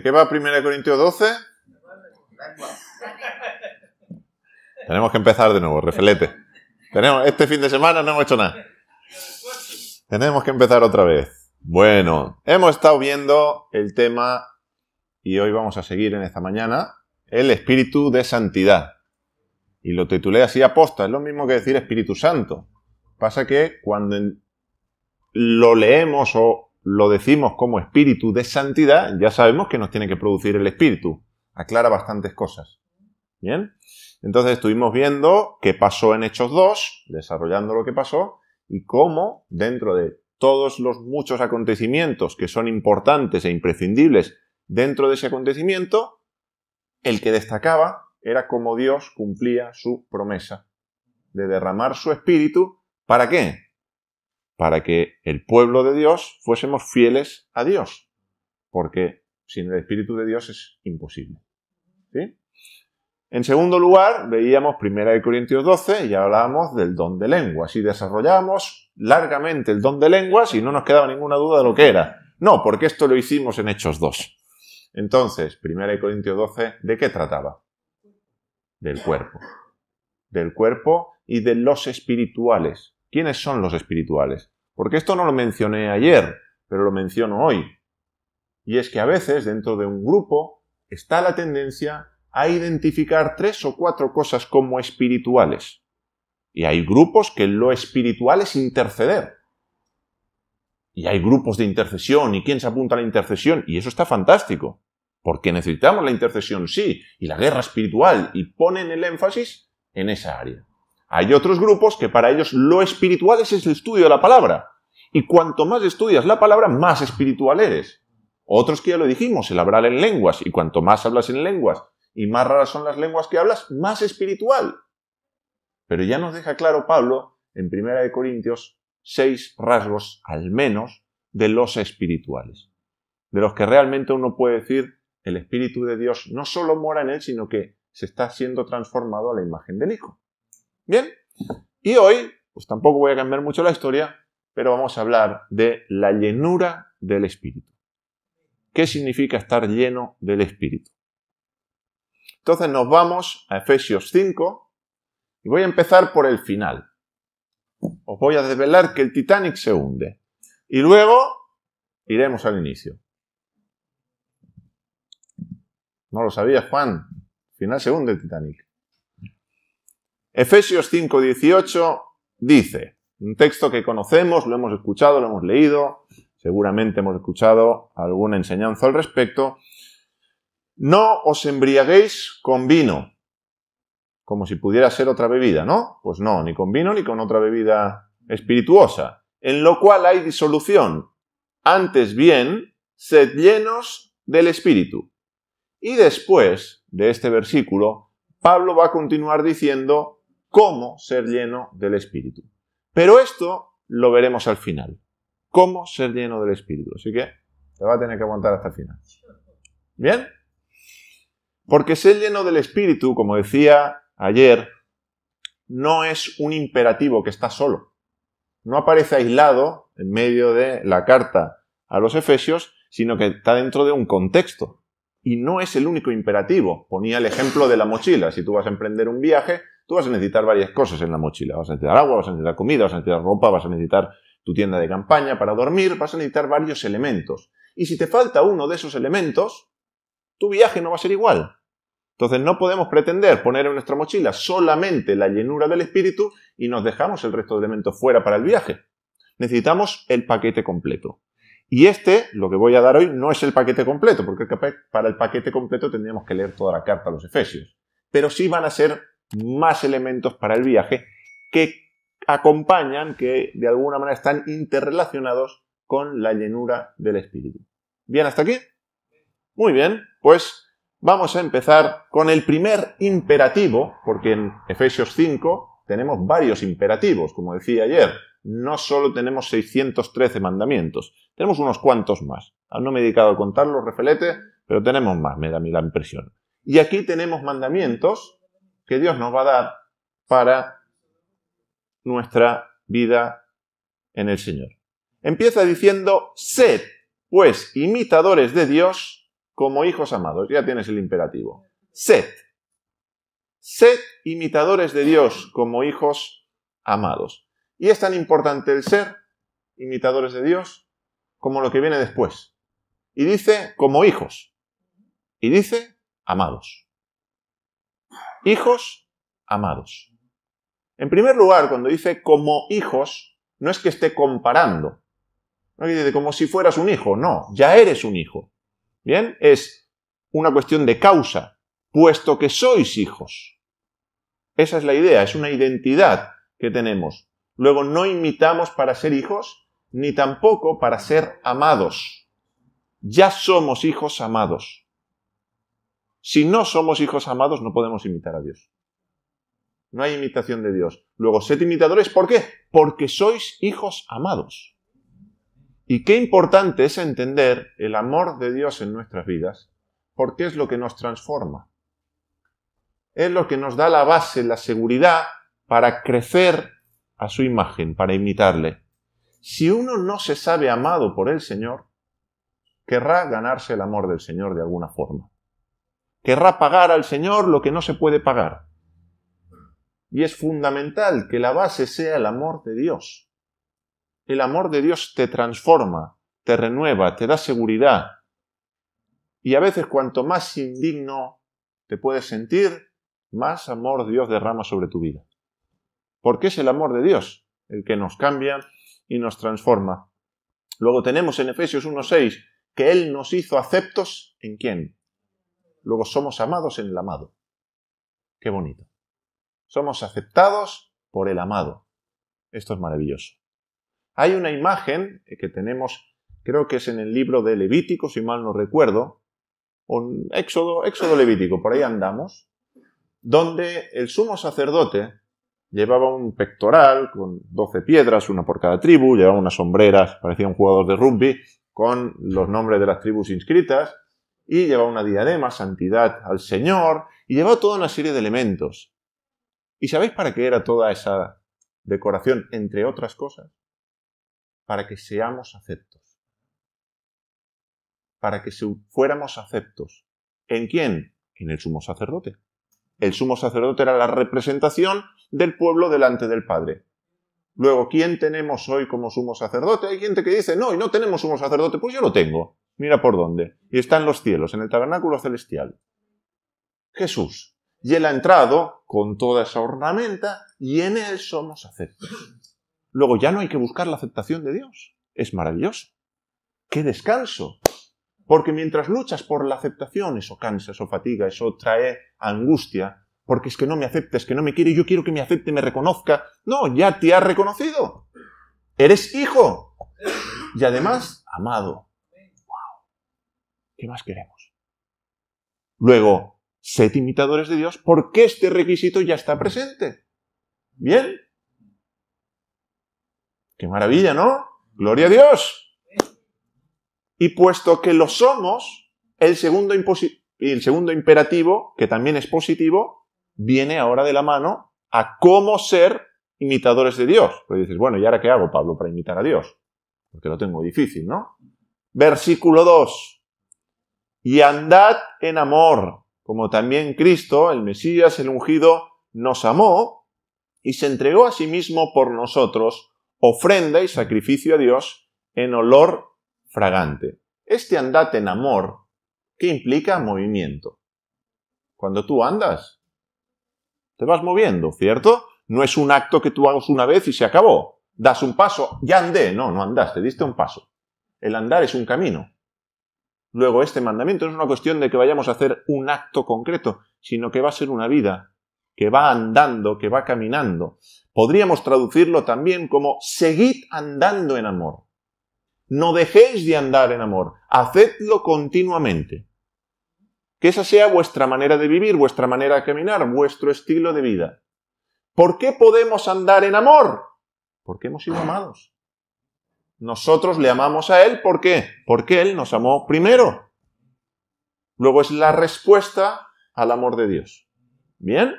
¿De qué va 1 Corintios 12? Tenemos que empezar de nuevo, refelete. Este fin de semana no hemos hecho nada. Tenemos que empezar otra vez. Bueno, hemos estado viendo el tema, y hoy vamos a seguir en esta mañana, el Espíritu de Santidad. Y lo titulé así aposta, es lo mismo que decir Espíritu Santo. Pasa que cuando lo leemos o lo decimos como Espíritu de Santidad, ya sabemos que nos tiene que producir el Espíritu. Aclara bastantes cosas. ¿Bien? Entonces estuvimos viendo qué pasó en Hechos 2, desarrollando lo que pasó, y cómo dentro de todos los muchos acontecimientos que son importantes e imprescindibles dentro de ese acontecimiento, el que destacaba era cómo Dios cumplía su promesa de derramar su Espíritu. ¿Para qué? Para que el pueblo de Dios fuésemos fieles a Dios, porque sin el Espíritu de Dios es imposible. ¿Sí? En segundo lugar, veíamos 1 Corintios 12 y hablábamos del don de lenguas y desarrollamos largamente el don de lenguas y no nos quedaba ninguna duda de lo que era. No, porque esto lo hicimos en Hechos 2. Entonces, 1 Corintios 12, ¿de qué trataba? Del cuerpo. Del cuerpo y de los espirituales. ¿Quiénes son los espirituales? Porque esto no lo mencioné ayer, pero lo menciono hoy. Y es que a veces dentro de un grupo está la tendencia a identificar 3 o 4 cosas como espirituales. Y hay grupos que lo espiritual es interceder. Y hay grupos de intercesión, y quién se apunta a la intercesión, y eso está fantástico, porque necesitamos la intercesión, sí, y la guerra espiritual, y ponen el énfasis en esa área. Hay otros grupos que para ellos lo espiritual es el estudio de la palabra, y cuanto más estudias la palabra, más espiritual eres. Otros que ya lo dijimos, el hablar en lenguas, y cuanto más hablas en lenguas, y más raras son las lenguas que hablas, más espiritual. Pero ya nos deja claro Pablo, en 1 Corintios, 6 rasgos, al menos, de los espirituales. De los que realmente uno puede decir, el Espíritu de Dios no solo mora en él, sino que se está siendo transformado a la imagen del Hijo. ¿Bien? Y hoy, pues tampoco voy a cambiar mucho la historia, pero vamos a hablar de la llenura del Espíritu. ¿Qué significa estar lleno del Espíritu? Entonces nos vamos a Efesios 5 y voy a empezar por el final. Os voy a desvelar que el Titanic se hunde y luego iremos al inicio. ¿No lo sabías, Juan? Al final se hunde el Titanic. Efesios 5:18 dice, un texto que conocemos, lo hemos escuchado, lo hemos leído, seguramente hemos escuchado alguna enseñanza al respecto. No os embriaguéis con vino, como si pudiera ser otra bebida, ¿no? Pues no, ni con vino ni con otra bebida espirituosa, en lo cual hay disolución. Antes bien, sed llenos del Espíritu. Y después de este versículo, Pablo va a continuar diciendo cómo ser lleno del Espíritu. Pero esto lo veremos al final. Cómo ser lleno del Espíritu. Así que te va a tener que aguantar hasta el final. ¿Bien? Porque ser lleno del Espíritu, como decía ayer, no es un imperativo que está solo. No aparece aislado en medio de la carta a los Efesios, sino que está dentro de un contexto. Y no es el único imperativo. Ponía el ejemplo de la mochila. Si tú vas a emprender un viaje, tú vas a necesitar varias cosas en la mochila. Vas a necesitar agua, vas a necesitar comida, vas a necesitar ropa, vas a necesitar tu tienda de campaña para dormir, vas a necesitar varios elementos. Y si te falta uno de esos elementos, tu viaje no va a ser igual. Entonces no podemos pretender poner en nuestra mochila solamente la llenura del Espíritu y nos dejamos el resto de elementos fuera para el viaje. Necesitamos el paquete completo. Y lo que voy a dar hoy, no es el paquete completo, porque para el paquete completo tendríamos que leer toda la carta a los Efesios. Pero sí van a ser más elementos para el viaje que acompañan, que de alguna manera están interrelacionados con la llenura del Espíritu. ¿Bien hasta aquí? Muy bien, pues vamos a empezar con el primer imperativo, porque en Efesios 5 tenemos varios imperativos, como decía ayer. No solo tenemos 613 mandamientos, tenemos unos cuantos más. No me he dedicado a contarlos, refelete, pero tenemos más, me da a mí la impresión. Y aquí tenemos mandamientos que Dios nos va a dar para nuestra vida en el Señor. Empieza diciendo, sed, pues, imitadores de Dios, como hijos amados. Ya tienes el imperativo. Sed. Sed imitadores de Dios como hijos amados. Y es tan importante el ser imitadores de Dios como lo que viene después. Y dice como hijos. Y dice amados. Hijos amados. En primer lugar, cuando dice como hijos, no es que esté comparando. No dice como si fueras un hijo. No, ya eres un hijo. ¿Bien? Es una cuestión de causa, puesto que sois hijos. Esa es la idea, es una identidad que tenemos. Luego, no imitamos para ser hijos, ni tampoco para ser amados. Ya somos hijos amados. Si no somos hijos amados, no podemos imitar a Dios. No hay imitación de Dios. Luego, sed imitadores, ¿por qué? Porque sois hijos amados. Y qué importante es entender el amor de Dios en nuestras vidas, porque es lo que nos transforma. Es lo que nos da la base, la seguridad para crecer a su imagen, para imitarle. Si uno no se sabe amado por el Señor, querrá ganarse el amor del Señor de alguna forma. Querrá pagar al Señor lo que no se puede pagar. Y es fundamental que la base sea el amor de Dios. El amor de Dios te transforma, te renueva, te da seguridad. Y a veces cuanto más indigno te puedes sentir, más amor Dios derrama sobre tu vida. Porque es el amor de Dios el que nos cambia y nos transforma. Luego tenemos en Efesios 1:6 que Él nos hizo aceptos ¿en quién? Luego somos amados en el amado. Qué bonito. Somos aceptados por el amado. Esto es maravilloso. Hay una imagen que tenemos, creo que es en el libro de Levítico, si mal no recuerdo, o Éxodo Levítico, por ahí andamos, donde el sumo sacerdote llevaba un pectoral con 12 piedras, una por cada tribu, llevaba unas sombreras, parecía un jugador de rugby, con los nombres de las tribus inscritas, y llevaba una diadema, santidad al Señor, y llevaba toda una serie de elementos. ¿Y sabéis para qué era toda esa decoración, entre otras cosas? Para que seamos aceptos. Para que fuéramos aceptos. ¿En quién? En el sumo sacerdote. El sumo sacerdote era la representación del pueblo delante del Padre. Luego, ¿quién tenemos hoy como sumo sacerdote? Hay gente que dice, no, y no tenemos sumo sacerdote. Pues yo lo tengo. Mira por dónde. Y está en los cielos, en el tabernáculo celestial. Jesús. Y Él ha entrado con toda esa ornamenta y en Él somos aceptos. Luego ya no hay que buscar la aceptación de Dios. Es maravilloso. ¡Qué descanso! Porque mientras luchas por la aceptación, eso cansa, eso fatiga, eso trae angustia. Porque es que no me acepta, es que no me quiere, yo quiero que me acepte, me reconozca. No, ya te ha reconocido. Eres hijo. Y además, amado. ¡Wow! ¿Qué más queremos? Luego, sed imitadores de Dios porque este requisito ya está presente. ¿Bien? ¡Qué maravilla!, ¿no? ¡Gloria a Dios! Y puesto que lo somos, el segundo imperativo, que también es positivo, viene ahora de la mano a cómo ser imitadores de Dios. Pues dices, bueno, ¿y ahora qué hago, Pablo, para imitar a Dios? Porque lo tengo difícil, ¿no? Versículo 2. Y andad en amor, como también Cristo, el Mesías, el ungido, nos amó y se entregó a sí mismo por nosotros, ofrenda y sacrificio a Dios en olor fragante. Este andad en amor, ¿qué implica? Movimiento. Cuando tú andas, te vas moviendo, ¿cierto? No es un acto que tú hagas una vez y se acabó. Das un paso, ya andé. No, no andaste, diste un paso. El andar es un camino. Luego, este mandamiento no es una cuestión de que vayamos a hacer un acto concreto, sino que va a ser una vida que va andando, que va caminando. Podríamos traducirlo también como seguid andando en amor. No dejéis de andar en amor. Hacedlo continuamente. Que esa sea vuestra manera de vivir, vuestra manera de caminar, vuestro estilo de vida. ¿Por qué podemos andar en amor? Porque hemos sido amados. Nosotros le amamos a Él, ¿por qué? Porque Él nos amó primero. Luego es la respuesta al amor de Dios. ¿Bien?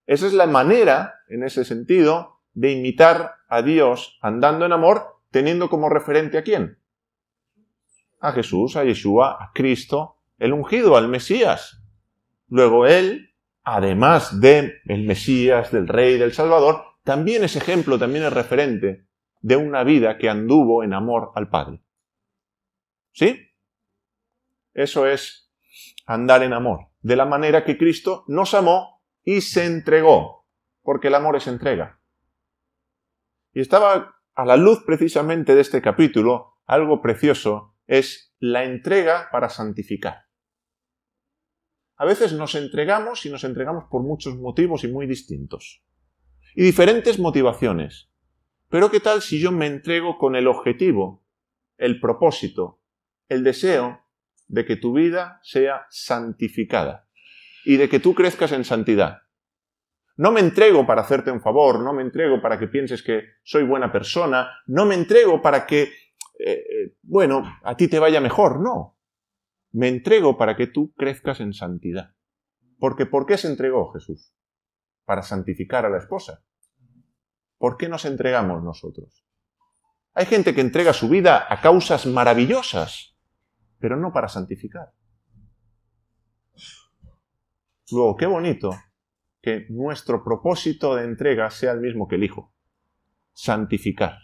Esa es la manera, en ese sentido, de imitar a Dios andando en amor, teniendo como referente ¿a quién? A Jesús, a Yeshua, a Cristo, el ungido, al Mesías. Luego él, además de el Mesías, del Rey, del Salvador, también es ejemplo, también es referente de una vida que anduvo en amor al Padre. ¿Sí? Eso es andar en amor, de la manera que Cristo nos amó y se entregó, porque el amor es entrega. Y estaba a la luz precisamente de este capítulo, algo precioso, es la entrega para santificar. A veces nos entregamos y nos entregamos por muchos motivos y muy distintos. Y diferentes motivaciones. Pero ¿qué tal si yo me entrego con el objetivo, el propósito, el deseo de que tu vida sea santificada y de que tú crezcas en santidad? No me entrego para hacerte un favor, no me entrego para que pienses que soy buena persona, no me entrego para que, a ti te vaya mejor, no. Me entrego para que tú crezcas en santidad. Porque ¿por qué se entregó Jesús? Para santificar a la esposa. ¿Por qué nos entregamos nosotros? Hay gente que entrega su vida a causas maravillosas, pero no para santificar. Luego, qué bonito que nuestro propósito de entrega sea el mismo que el Hijo. Santificar.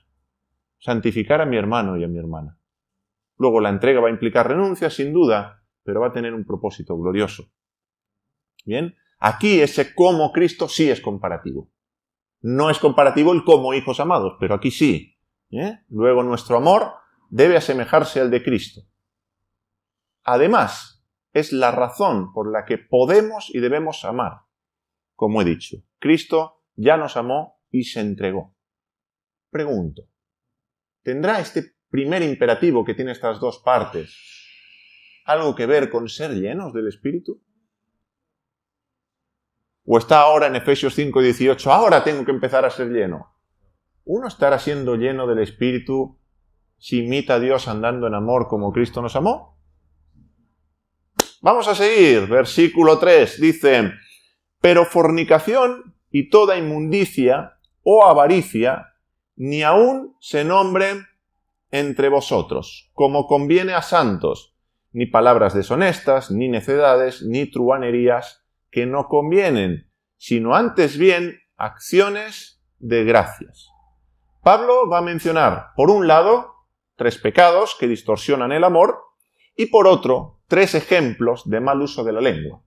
Santificar a mi hermano y a mi hermana. Luego la entrega va a implicar renuncia, sin duda, pero va a tener un propósito glorioso. ¿Bien? Aquí ese como Cristo sí es comparativo. No es comparativo el como hijos amados, pero aquí sí. Luego nuestro amor debe asemejarse al de Cristo. Además, es la razón por la que podemos y debemos amar. Como he dicho, Cristo ya nos amó y se entregó. Pregunto, ¿tendrá este primer imperativo que tiene estas dos partes algo que ver con ser llenos del Espíritu? ¿O está ahora en Efesios 5:18, ahora tengo que empezar a ser lleno? ¿Uno estará siendo lleno del Espíritu si imita a Dios andando en amor como Cristo nos amó? Vamos a seguir. Versículo 3 dice, pero fornicación y toda inmundicia o avaricia ni aun se nombren entre vosotros, como conviene a santos, ni palabras deshonestas, ni necedades, ni truhanerías que no convienen, sino antes bien acciones de gracias. Pablo va a mencionar, por un lado, 3 pecados que distorsionan el amor, y por otro, 3 ejemplos de mal uso de la lengua.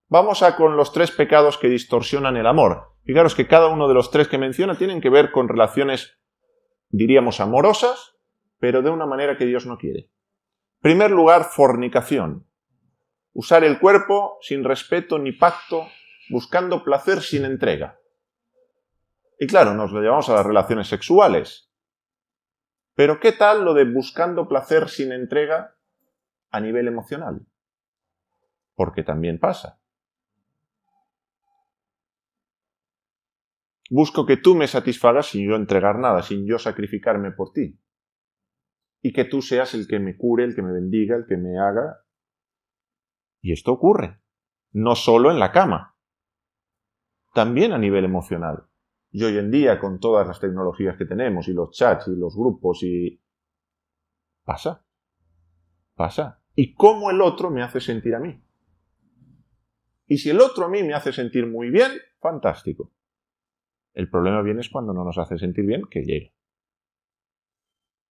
Vamos con los 3 pecados que distorsionan el amor. Fijaros que cada uno de los 3 que menciona tienen que ver con relaciones, diríamos, amorosas, pero de una manera que Dios no quiere. En primer lugar, fornicación. Usar el cuerpo sin respeto ni pacto, buscando placer sin entrega. Y claro, nos lo llevamos a las relaciones sexuales. Pero ¿qué tal lo de buscando placer sin entrega a nivel emocional? Porque también pasa. Busco que tú me satisfagas sin yo entregar nada, sin yo sacrificarme por ti. Y que tú seas el que me cure, el que me bendiga, el que me haga. Y esto ocurre. No solo en la cama. También a nivel emocional. Y hoy en día, con todas las tecnologías que tenemos, y los chats, y los grupos, y... Pasa. ¿Y cómo el otro me hace sentir a mí? Y si el otro a mí me hace sentir muy bien, fantástico. El problema viene es cuando no nos hace sentir bien, que llega.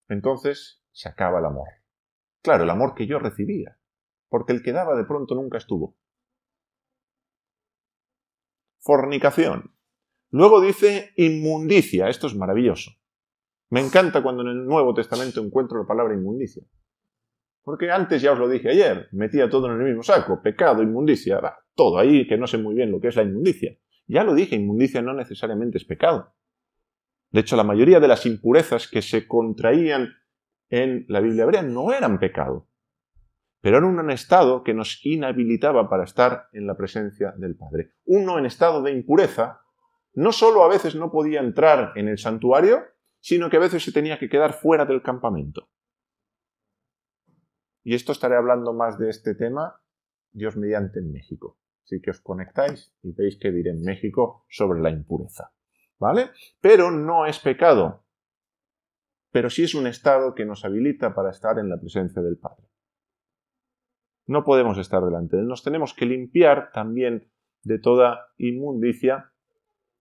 Entonces se acaba el amor. Claro, el amor que yo recibía, porque el que daba de pronto nunca estuvo. Fornicación. Luego dice inmundicia. Esto es maravilloso. Me encanta cuando en el Nuevo Testamento encuentro la palabra inmundicia. Porque antes, ya os lo dije ayer, metía todo en el mismo saco. Pecado, inmundicia, todo ahí, que no sé muy bien lo que es la inmundicia. Ya lo dije, inmundicia no necesariamente es pecado. De hecho, la mayoría de las impurezas que se contraían en la Biblia hebrea no eran pecado, pero eran un estado que nos inhabilitaba para estar en la presencia del Padre. Uno en estado de impureza no solo a veces no podía entrar en el santuario, sino que a veces se tenía que quedar fuera del campamento. Y esto estaré hablando más de este tema, Dios mediante, en México. Así que os conectáis y veis qué diré en México sobre la impureza. ¿Vale? Pero no es pecado. Pero sí es un estado que nos habilita para estar en la presencia del Padre. No podemos estar delante de Él. Nos tenemos que limpiar también de toda inmundicia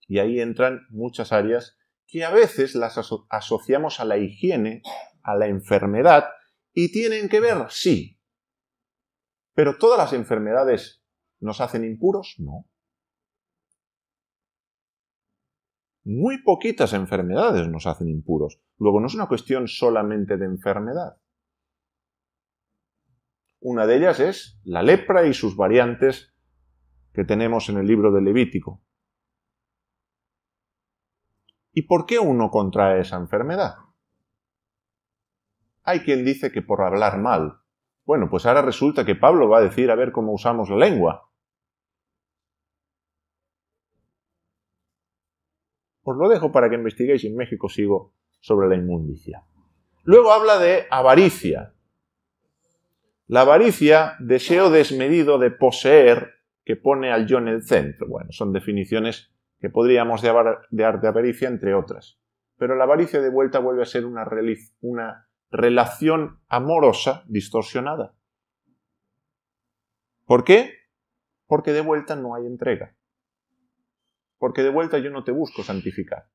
y ahí entran muchas áreas que a veces las asociamos a la higiene, a la enfermedad y tienen que ver, sí. Pero ¿todas las enfermedades nos hacen impuros? No. Muy poquitas enfermedades nos hacen impuros. Luego, no es una cuestión solamente de enfermedad. Una de ellas es la lepra y sus variantes que tenemos en el libro de Levítico. ¿Y por qué uno contrae esa enfermedad? Hay quien dice que por hablar mal. Bueno, pues ahora resulta que Pablo va a decir a ver cómo usamos la lengua. Os lo dejo para que investiguéis, en México sigo sobre la inmundicia. Luego habla de avaricia. La avaricia, deseo desmedido de poseer, que pone al yo en el centro. Bueno, son definiciones que podríamos dar de avaricia, entre otras. Pero la avaricia de vuelta vuelve a ser una relación amorosa distorsionada. ¿Por qué? Porque de vuelta no hay entrega. Porque de vuelta yo no te busco santificar.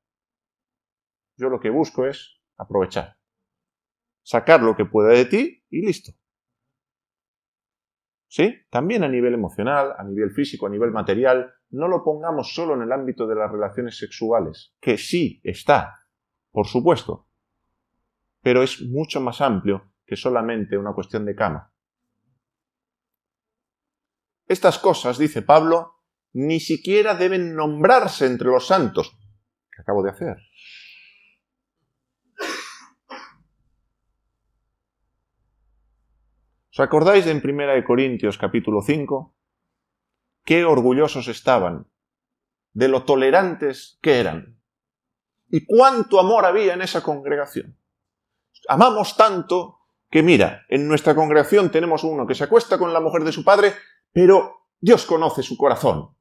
Yo lo que busco es aprovechar. Sacar lo que pueda de ti y listo. ¿Sí? También a nivel emocional, a nivel físico, a nivel material, no lo pongamos solo en el ámbito de las relaciones sexuales, que sí está, por supuesto, pero es mucho más amplio que solamente una cuestión de cama. Estas cosas, dice Pablo, ni siquiera deben nombrarse entre los santos, que acabo de hacer. ¿Os acordáis de en 1 Corintios capítulo 5? Qué orgullosos estaban de lo tolerantes que eran. Y cuánto amor había en esa congregación. Amamos tanto que, mira, en nuestra congregación tenemos uno que se acuesta con la mujer de su padre, pero Dios conoce su corazón.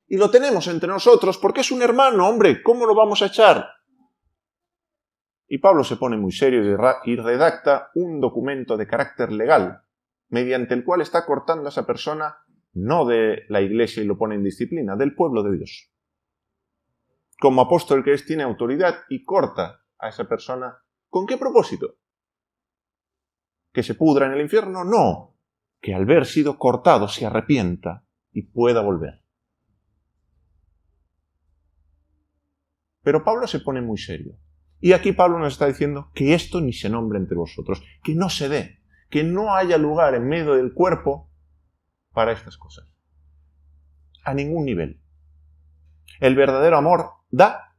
Y lo tenemos entre nosotros porque es un hermano, hombre, ¿cómo lo vamos a echar? Y Pablo se pone muy serio y redacta un documento de carácter legal, mediante el cual está cortando a esa persona, no de la iglesia y lo pone en disciplina, del pueblo de Dios. Como apóstol que es, tiene autoridad y corta a esa persona. ¿Con qué propósito? ¿Que se pudra en el infierno? No. Que al ver sido cortado se arrepienta y pueda volver. Pero Pablo se pone muy serio. Y aquí Pablo nos está diciendo que esto ni se nombre entre vosotros, que no se dé, que no haya lugar en medio del cuerpo para estas cosas. A ningún nivel. El verdadero amor da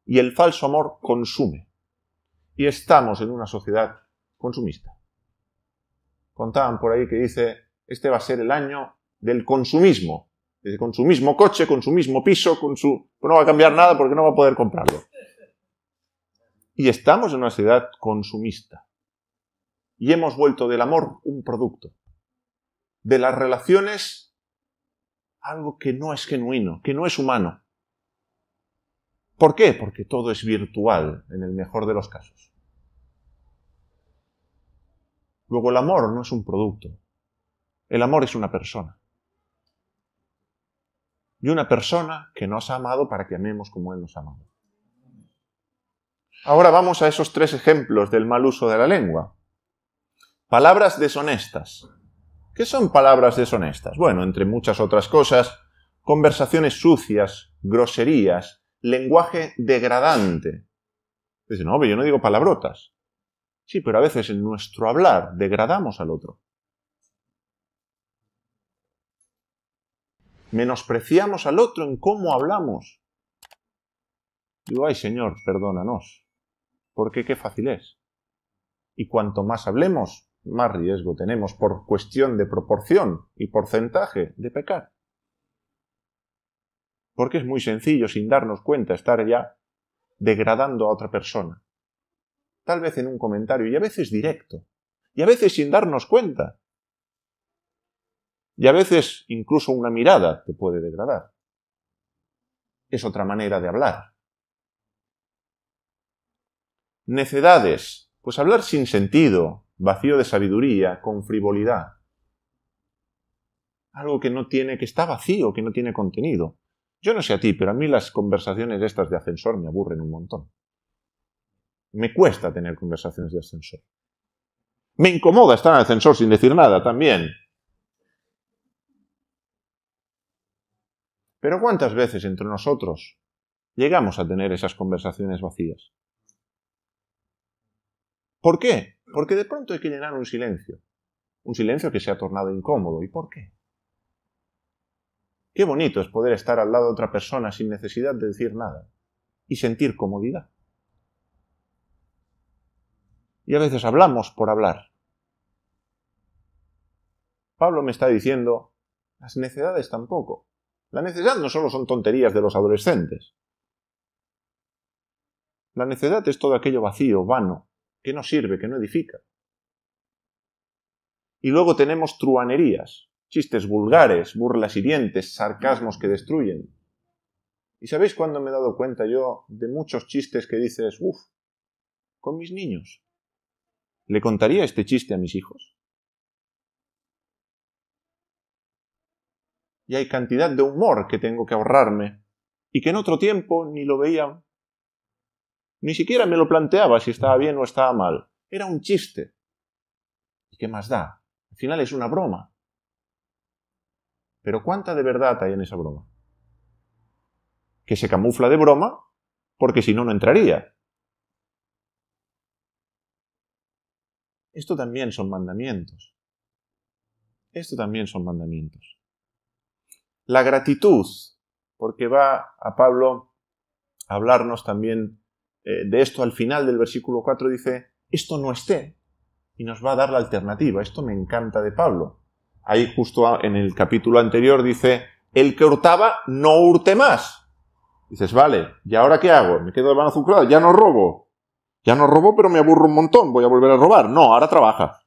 y el falso amor consume. Y estamos en una sociedad consumista. Contaban por ahí que dice, este va a ser el año del consumismo. Dice, con su mismo coche, con su mismo piso, no va a cambiar nada porque no va a poder comprarlo. Y estamos en una sociedad consumista. Y hemos vuelto del amor un producto. De las relaciones algo que no es genuino, que no es humano. ¿Por qué? Porque todo es virtual, en el mejor de los casos. Luego el amor no es un producto. El amor es una persona. Y una persona que nos ha amado para que amemos como Él nos ha amado. Ahora vamos a esos 3 ejemplos del mal uso de la lengua. Palabras deshonestas. ¿Qué son palabras deshonestas? Bueno, entre muchas otras cosas, conversaciones sucias, groserías, lenguaje degradante. Dice, no, yo no digo palabrotas. Sí, pero a veces en nuestro hablar degradamos al otro. Menospreciamos al otro en cómo hablamos. Digo, ay Señor, perdónanos, porque qué fácil es. Y cuanto más hablemos, más riesgo tenemos por cuestión de proporción y porcentaje de pecar. Porque es muy sencillo, sin darnos cuenta, estar ya degradando a otra persona. Tal vez en un comentario, y a veces directo, y a veces sin darnos cuenta. Y a veces incluso una mirada te puede degradar. Es otra manera de hablar. Necedades. Pues hablar sin sentido, vacío de sabiduría, con frivolidad. Algo que está vacío, que no tiene contenido. Yo no sé a ti, pero a mí las conversaciones estas de ascensor me aburren un montón. Me cuesta tener conversaciones de ascensor. Me incomoda estar en el ascensor sin decir nada también. Pero ¿cuántas veces entre nosotros llegamos a tener esas conversaciones vacías? ¿Por qué? Porque de pronto hay que llenar un silencio que se ha tornado incómodo. ¿Y por qué? Qué bonito es poder estar al lado de otra persona sin necesidad de decir nada y sentir comodidad. Y a veces hablamos por hablar. Pablo me está diciendo, las necedades tampoco. La necedad no solo son tonterías de los adolescentes. La necedad es todo aquello vacío, vano, que no sirve, que no edifica. Y luego tenemos truhanerías, chistes vulgares, burlas hirientes, sarcasmos que destruyen. ¿Y sabéis cuándo me he dado cuenta yo de muchos chistes que dices, con mis niños? ¿Le contaría este chiste a mis hijos? Y hay cantidad de humor que tengo que ahorrarme y que en otro tiempo ni lo veía, ni siquiera me lo planteaba si estaba bien o estaba mal. Era un chiste. ¿Y qué más da? Al final es una broma. Pero ¿cuánta de verdad hay en esa broma? Que se camufla de broma porque si no, no entraría. Esto también son mandamientos. Esto también son mandamientos. La gratitud, porque va a Pablo a hablarnos también de esto al final del versículo 4, dice, esto no esté, y nos va a dar la alternativa. Esto me encanta de Pablo. Ahí justo en el capítulo anterior dice, el que hurtaba, no hurte más. Dices, vale, ¿y ahora qué hago? ¿Me quedo de mano azucarada? Ya no robo. Ya no robo, pero me aburro un montón. Voy a volver a robar. No, ahora trabaja.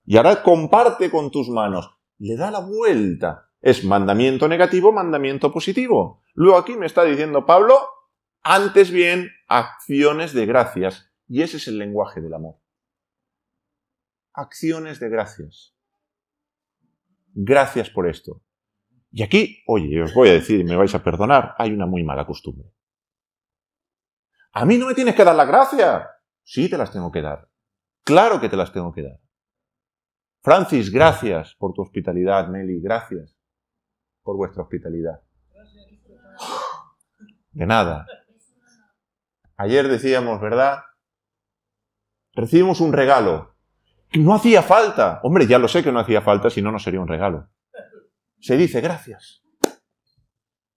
Y ahora comparte con tus manos. Le da la vuelta. Es mandamiento negativo, mandamiento positivo. Luego aquí me está diciendo Pablo, antes bien, acciones de gracias. Y ese es el lenguaje del amor. Acciones de gracias. Gracias por esto. Y aquí, oye, os voy a decir, y me vais a perdonar, hay una muy mala costumbre. A mí no me tienes que dar las gracias. Sí, te las tengo que dar. Claro que te las tengo que dar. Francis, gracias por tu hospitalidad. Meli, gracias por vuestra hospitalidad. De nada. Ayer decíamos, ¿verdad? Recibimos un regalo. No hacía falta. Hombre, ya lo sé que no hacía falta, si no, no sería un regalo. Se dice gracias.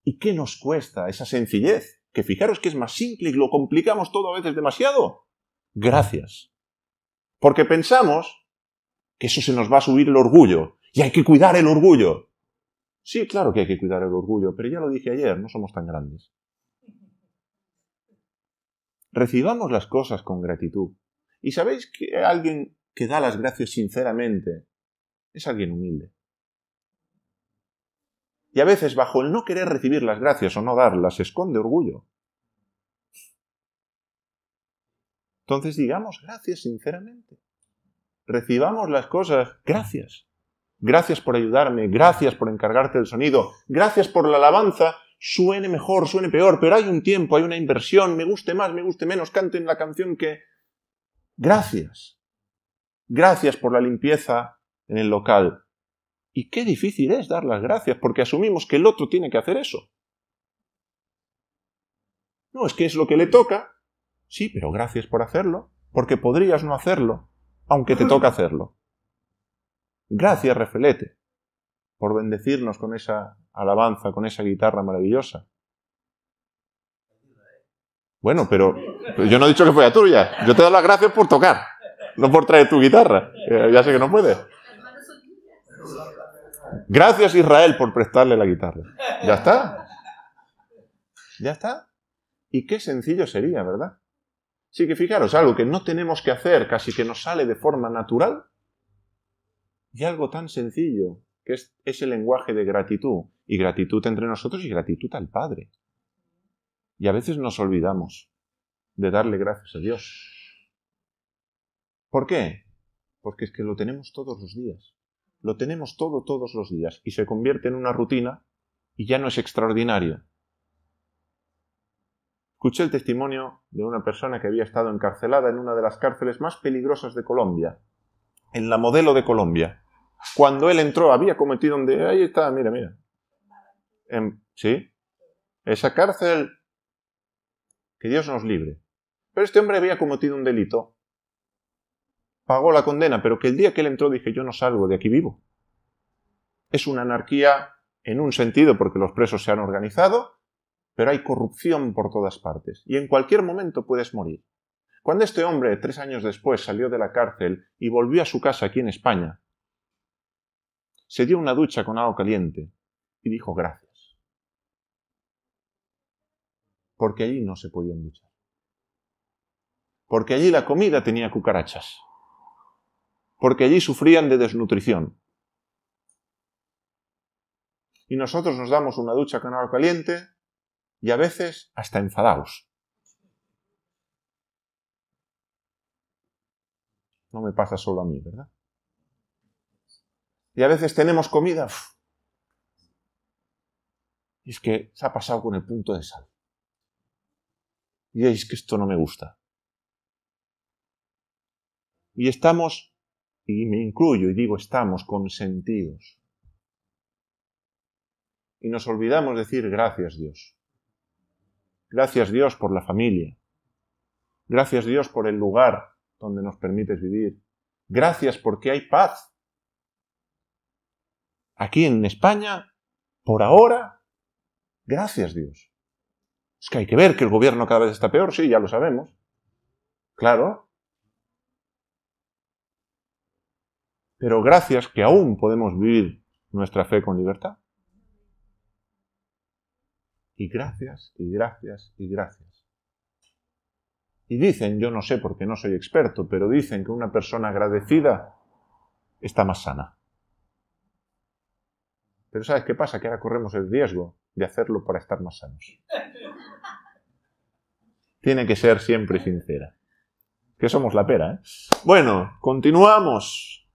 ¿Y qué nos cuesta esa sencillez? Que fijaros que es más simple y lo complicamos todo a veces demasiado. Gracias. Porque pensamos que eso se nos va a subir el orgullo. Y hay que cuidar el orgullo. Sí, claro que hay que cuidar el orgullo, pero ya lo dije ayer, no somos tan grandes. Recibamos las cosas con gratitud. Y sabéis que alguien que da las gracias sinceramente es alguien humilde. Y a veces bajo el no querer recibir las gracias o no darlas se esconde orgullo. Entonces digamos gracias sinceramente. Recibamos las cosas, gracias. Gracias por ayudarme, gracias por encargarte del sonido, gracias por la alabanza, suene mejor, suene peor, pero hay un tiempo, hay una inversión, me guste más, me guste menos, canten la canción que... Gracias. Gracias por la limpieza en el local. Y qué difícil es dar las gracias, porque asumimos que el otro tiene que hacer eso. No, es que es lo que le toca. Sí, pero gracias por hacerlo, porque podrías no hacerlo, aunque te toca hacerlo. Gracias, Refelete, por bendecirnos con esa alabanza, con esa guitarra maravillosa. Bueno, pero yo no he dicho que fuera tuya. Yo te doy las gracias por tocar, no por traer tu guitarra. Ya sé que no puedes. Gracias, Israel, por prestarle la guitarra. ¿Ya está? ¿Ya está? Y qué sencillo sería, ¿verdad? Sí que fijaros, algo que no tenemos que hacer, casi que nos sale de forma natural, y algo tan sencillo, que es ese lenguaje de gratitud. Y gratitud entre nosotros y gratitud al Padre. Y a veces nos olvidamos de darle gracias a Dios. ¿Por qué? Porque es que lo tenemos todos los días. lo tenemos todo todos los días y se convierte en una rutina y ya no es extraordinario. Escuché el testimonio de una persona que había estado encarcelada en una de las cárceles más peligrosas de Colombia, en la Modelo de Colombia. Cuando él entró había cometido un delito. Ahí está, mira. ¿Sí? Esa cárcel, que Dios nos libre. Pero este hombre había cometido un delito. Pagó la condena, pero que el día que él entró dije, yo no salgo de aquí vivo. Es una anarquía en un sentido porque los presos se han organizado, pero hay corrupción por todas partes y en cualquier momento puedes morir. Cuando este hombre, 3 años después, salió de la cárcel y volvió a su casa aquí en España, se dio una ducha con agua caliente y dijo gracias. Porque allí no se podían duchar. Porque allí la comida tenía cucarachas. Porque allí sufrían de desnutrición. Y nosotros nos damos una ducha con agua caliente y a veces hasta enfadados. No me pasa solo a mí, ¿verdad? Y a veces tenemos comida. Y es que se ha pasado con el punto de sal. Y es que esto no me gusta. Y estamos, y me incluyo y digo estamos consentidos. Y nos olvidamos decir gracias Dios. Gracias Dios por la familia. Gracias Dios por el lugar donde nos permites vivir. Gracias porque hay paz. Aquí en España, por ahora, gracias Dios. Es que hay que ver que el gobierno cada vez está peor, sí, ya lo sabemos. Claro. Pero gracias que aún podemos vivir nuestra fe con libertad. Y gracias, y gracias, y gracias. Y dicen, yo no sé porque no soy experto, pero dicen que una persona agradecida está más sana. Pero ¿sabes qué pasa? Que ahora corremos el riesgo de hacerlo para estar más sanos. Tiene que ser siempre sincera. Que somos la pera, ¿eh? Bueno, continuamos.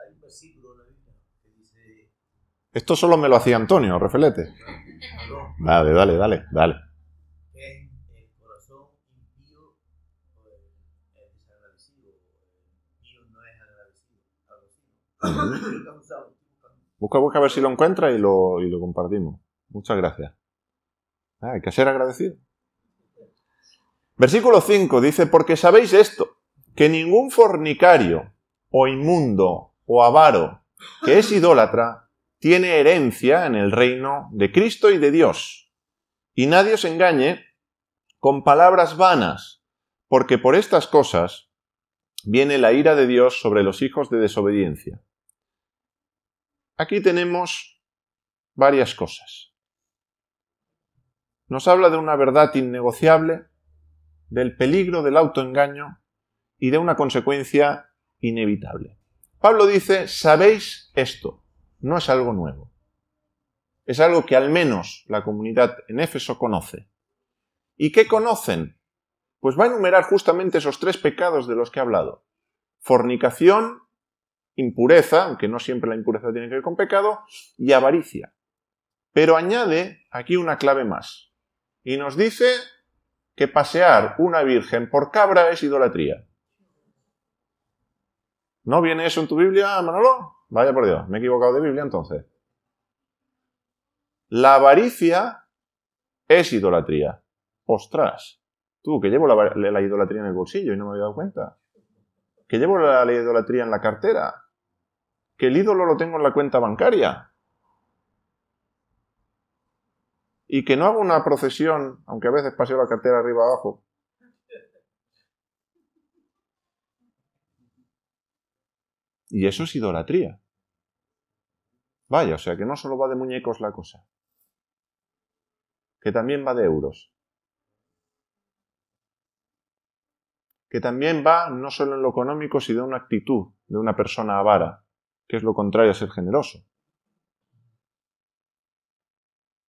Hay un versículo en la Biblia que dice... Esto solo me lo hacía Antonio, Refelete. Dale. Que el corazón impío es desagradecido. Impío no es agradecido. Algo así. Busca a ver si lo encuentra y lo compartimos. Muchas gracias. Hay que ser agradecido. Versículo 5 dice, porque sabéis esto, que ningún fornicario, o inmundo, o avaro, que es idólatra, tiene herencia en el reino de Cristo y de Dios. Y nadie os engañe con palabras vanas, porque por estas cosas viene la ira de Dios sobre los hijos de desobediencia. Aquí tenemos varias cosas. Nos habla de una verdad innegociable, del peligro del autoengaño y de una consecuencia inevitable. Pablo dice, sabéis esto, no es algo nuevo. Es algo que al menos la comunidad en Éfeso conoce. ¿Y qué conocen? Pues va a enumerar justamente esos 3 pecados de los que he hablado. Fornicación, impureza, aunque no siempre la impureza tiene que ver con pecado, y avaricia. Pero añade aquí una clave más. Y nos dice que pasear una virgen por cabra es idolatría. ¿No viene eso en tu Biblia, Manolo? Vaya por Dios, me he equivocado de Biblia entonces. La avaricia es idolatría. ¡Ostras! Tú, que llevo la idolatría en el bolsillo y no me había dado cuenta. Que llevo la idolatría en la cartera. Que el ídolo lo tengo en la cuenta bancaria. Y que no hago una procesión, aunque a veces paseo la cartera arriba abajo. Y eso es idolatría. Vaya, o sea que no solo va de muñecos la cosa. Que también va de euros. Que también va no solo en lo económico, sino de una actitud de una persona avara, que es lo contrario a ser generoso.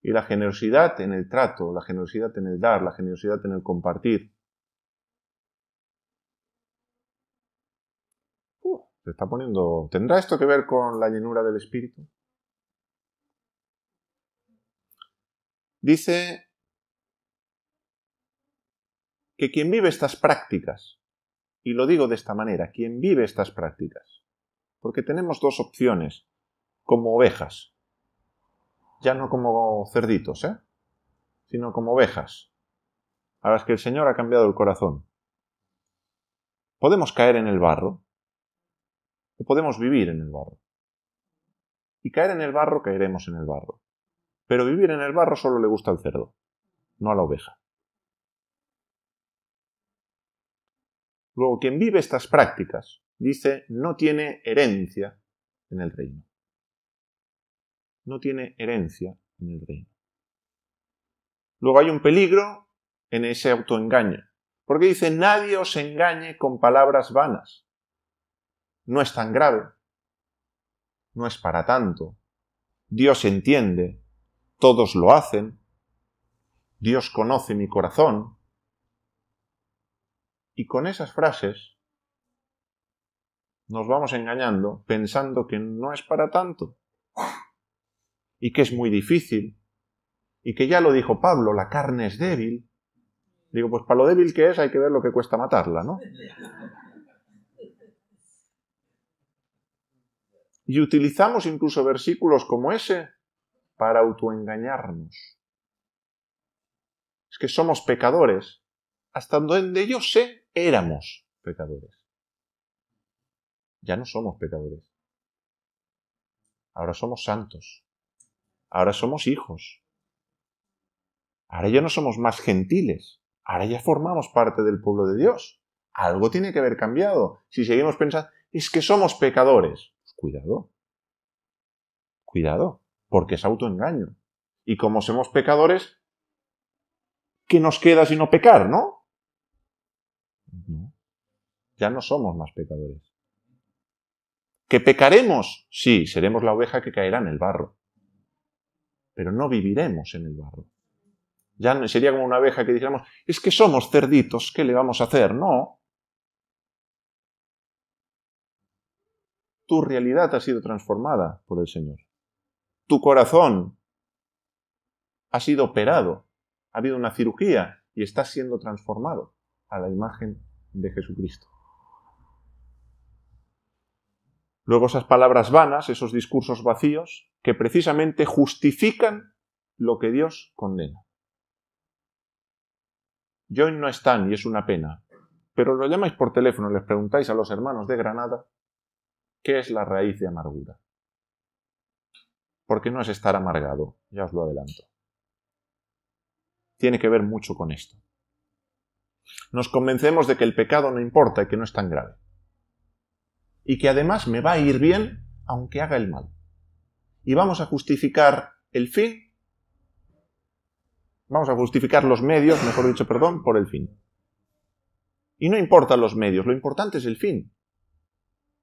Y la generosidad en el trato, la generosidad en el dar, la generosidad en el compartir. Se está poniendo... ¿Tendrá esto que ver con la llenura del Espíritu? Dice que quien vive estas prácticas, y lo digo de esta manera, quien vive estas prácticas, porque tenemos dos opciones, como ovejas, ya no como cerditos, sino como ovejas, a las que el Señor ha cambiado el corazón. Podemos caer en el barro, o podemos vivir en el barro. Y caer en el barro, caeremos en el barro. Pero vivir en el barro solo le gusta al cerdo, no a la oveja. Luego, quien vive estas prácticas, dice, no tiene herencia en el reino. No tiene herencia en el reino. Luego hay un peligro en ese autoengaño, porque dice, nadie os engañe con palabras vanas. No es tan grave, no es para tanto. Dios entiende, todos lo hacen, Dios conoce mi corazón. Y con esas frases nos vamos engañando pensando que no es para tanto y que es muy difícil y que ya lo dijo Pablo, la carne es débil. Digo, pues para lo débil que es hay que ver lo que cuesta matarla, ¿no? Y utilizamos incluso versículos como ese para autoengañarnos. Es que somos pecadores. Hasta donde yo sé, éramos pecadores. Ya no somos pecadores. Ahora somos santos. Ahora somos hijos. Ahora ya no somos más gentiles. Ahora ya formamos parte del pueblo de Dios. Algo tiene que haber cambiado. Si seguimos pensando, es que somos pecadores. Pues cuidado. Cuidado, porque es autoengaño. Y como somos pecadores, ¿qué nos queda sino pecar, no? No. Ya no somos más pecadores. ¿Que pecaremos? Sí, seremos la oveja que caerá en el barro. Pero no viviremos en el barro. Ya sería como una oveja que dijéramos, es que somos cerditos, ¿qué le vamos a hacer? No. Tu realidad ha sido transformada por el Señor. Tu corazón ha sido operado. Ha habido una cirugía y está siendo transformado a la imagen de Jesucristo. Luego esas palabras vanas, esos discursos vacíos, que precisamente justifican lo que Dios condena. Y hoy no están y es una pena, pero lo llamáis por teléfono y les preguntáis a los hermanos de Granada qué es la raíz de amargura. Porque no es estar amargado, ya os lo adelanto. Tiene que ver mucho con esto. Nos convencemos de que el pecado no importa y que no es tan grave. Y que además me va a ir bien aunque haga el mal. Y vamos a justificar el fin, vamos a justificar los medios, mejor dicho, perdón, por el fin. Y no importan los medios, lo importante es el fin.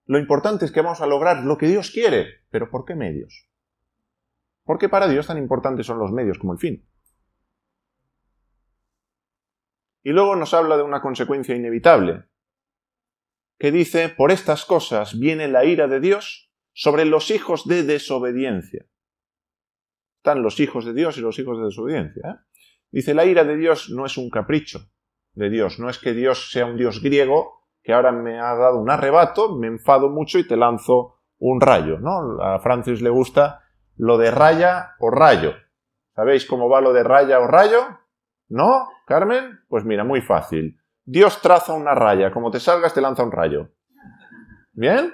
Lo importante es que vamos a lograr lo que Dios quiere. ¿Pero por qué medios? Porque para Dios tan importantes son los medios como el fin. Y luego nos habla de una consecuencia inevitable, que dice, por estas cosas viene la ira de Dios sobre los hijos de desobediencia. Están los hijos de Dios y los hijos de desobediencia. Dice, la ira de Dios no es un capricho de Dios, no es que Dios sea un Dios griego que ahora me ha dado un arrebato, me enfado mucho y te lanzo un rayo, ¿no? A Francis le gusta lo de raya o rayo. ¿Sabéis cómo va lo de raya o rayo? ¿No, Carmen? Pues mira, muy fácil. Dios traza una raya, como te salgas te lanza un rayo. ¿Bien?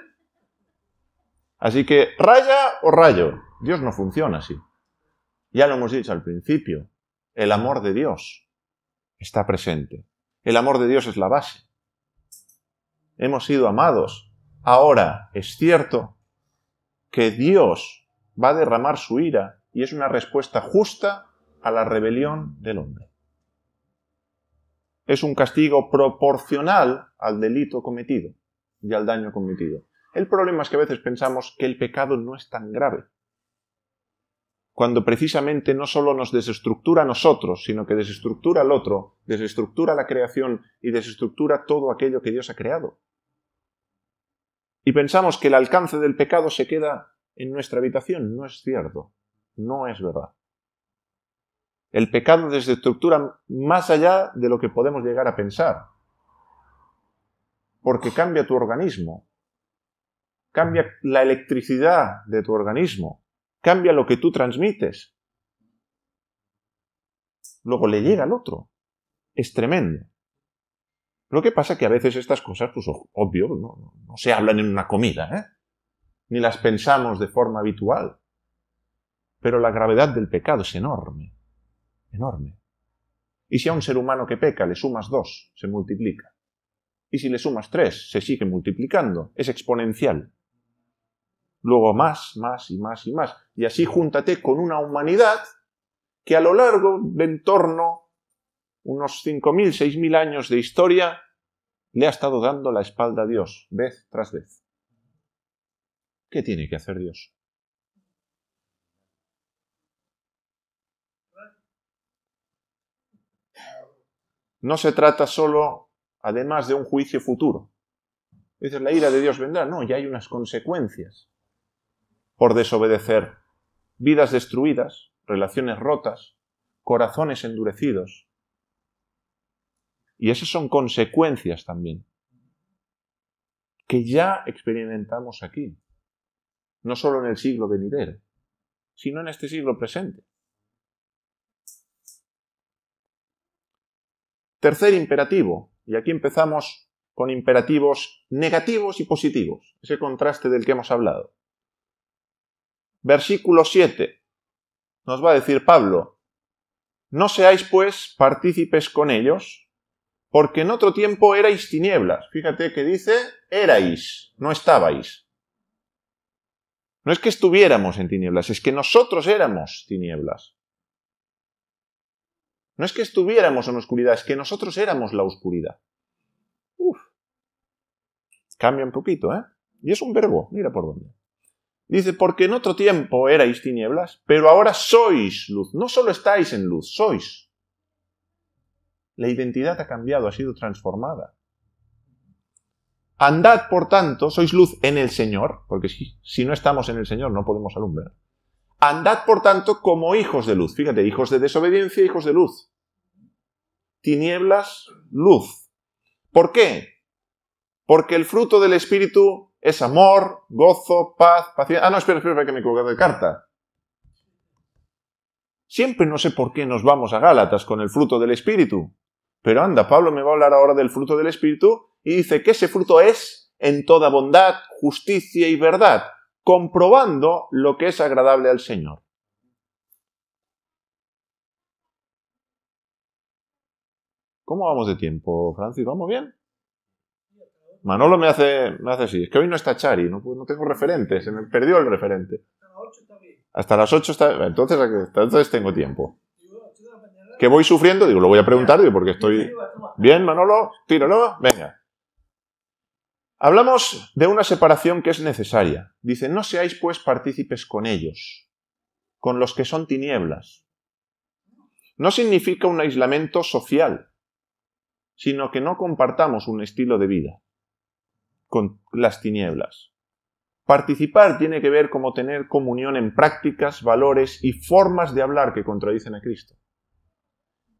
Así que, raya o rayo. Dios no funciona así. Ya lo hemos dicho al principio. El amor de Dios está presente. El amor de Dios es la base. Hemos sido amados. Ahora, es cierto que Dios va a derramar su ira y es una respuesta justa a la rebelión del hombre. Es un castigo proporcional al delito cometido y al daño cometido. El problema es que a veces pensamos que el pecado no es tan grave, cuando precisamente no solo nos desestructura a nosotros, sino que desestructura al otro, desestructura la creación y desestructura todo aquello que Dios ha creado. Y pensamos que el alcance del pecado se queda en nuestra habitación. No es cierto. No es verdad. El pecado desestructura más allá de lo que podemos llegar a pensar. Porque cambia tu organismo. Cambia la electricidad de tu organismo. Cambia lo que tú transmites. Luego le llega al otro. Es tremendo. Lo que pasa es que a veces estas cosas, pues obvio, no se hablan en una comida, ¿eh? Ni las pensamos de forma habitual. Pero la gravedad del pecado es enorme. Enorme. Y si a un ser humano que peca le sumas 2, se multiplica. Y si le sumas 3, se sigue multiplicando. Es exponencial. Luego más y más y más. Y así júntate con una humanidad que a lo largo de en torno unos 5.000, 6.000 años de historia le ha estado dando la espalda a Dios, vez tras vez. ¿Qué tiene que hacer Dios? No se trata solo, además, de un juicio futuro. Dices, la ira de Dios vendrá. No, ya hay unas consecuencias por desobedecer. Vidas destruidas, relaciones rotas, corazones endurecidos. Y esas son consecuencias también, que ya experimentamos aquí. No solo en el siglo venidero, sino en este siglo presente. Tercer imperativo, y aquí empezamos con imperativos negativos y positivos, ese contraste del que hemos hablado. Versículo 7, nos va a decir Pablo, no seáis pues partícipes con ellos, porque en otro tiempo erais tinieblas. Fíjate que dice, erais, no estabais. No es que estuviéramos en tinieblas, es que nosotros éramos tinieblas. No es que estuviéramos en oscuridad, es que nosotros éramos la oscuridad. Cambia un poquito, ¿eh? Y es un verbo, mira por dónde. Dice, porque en otro tiempo erais tinieblas, pero ahora sois luz. No solo estáis en luz, sois. La identidad ha cambiado, ha sido transformada. Andad, por tanto, sois luz en el Señor, porque si no estamos en el Señor no podemos alumbrar. Andad, por tanto, como hijos de luz. Fíjate, hijos de desobediencia, hijos de luz. Tinieblas, luz. ¿Por qué? Porque el fruto del Espíritu es amor, gozo, paz, paciencia... no, espera, que me he equivocado de carta. Siempre no sé por qué nos vamos a Gálatas con el fruto del Espíritu. Pero anda, Pablo me va a hablar ahora del fruto del Espíritu y dice que ese fruto es en toda bondad, justicia y verdad, comprobando lo que es agradable al Señor. ¿Cómo vamos de tiempo, Francis? ¿Vamos bien? Manolo me hace así. Es que hoy no está Chari, no tengo referente, se me perdió el referente. Hasta las 8 está... Entonces tengo tiempo. Que voy sufriendo, digo, lo voy a preguntar, digo, porque estoy... Bien, Manolo, tíralo, venga. Hablamos de una separación que es necesaria. Dice, no seáis pues partícipes con ellos, con los que son tinieblas. No significa un aislamiento social, sino que no compartamos un estilo de vida con las tinieblas. Participar tiene que ver como tener comunión en prácticas, valores y formas de hablar que contradicen a Cristo.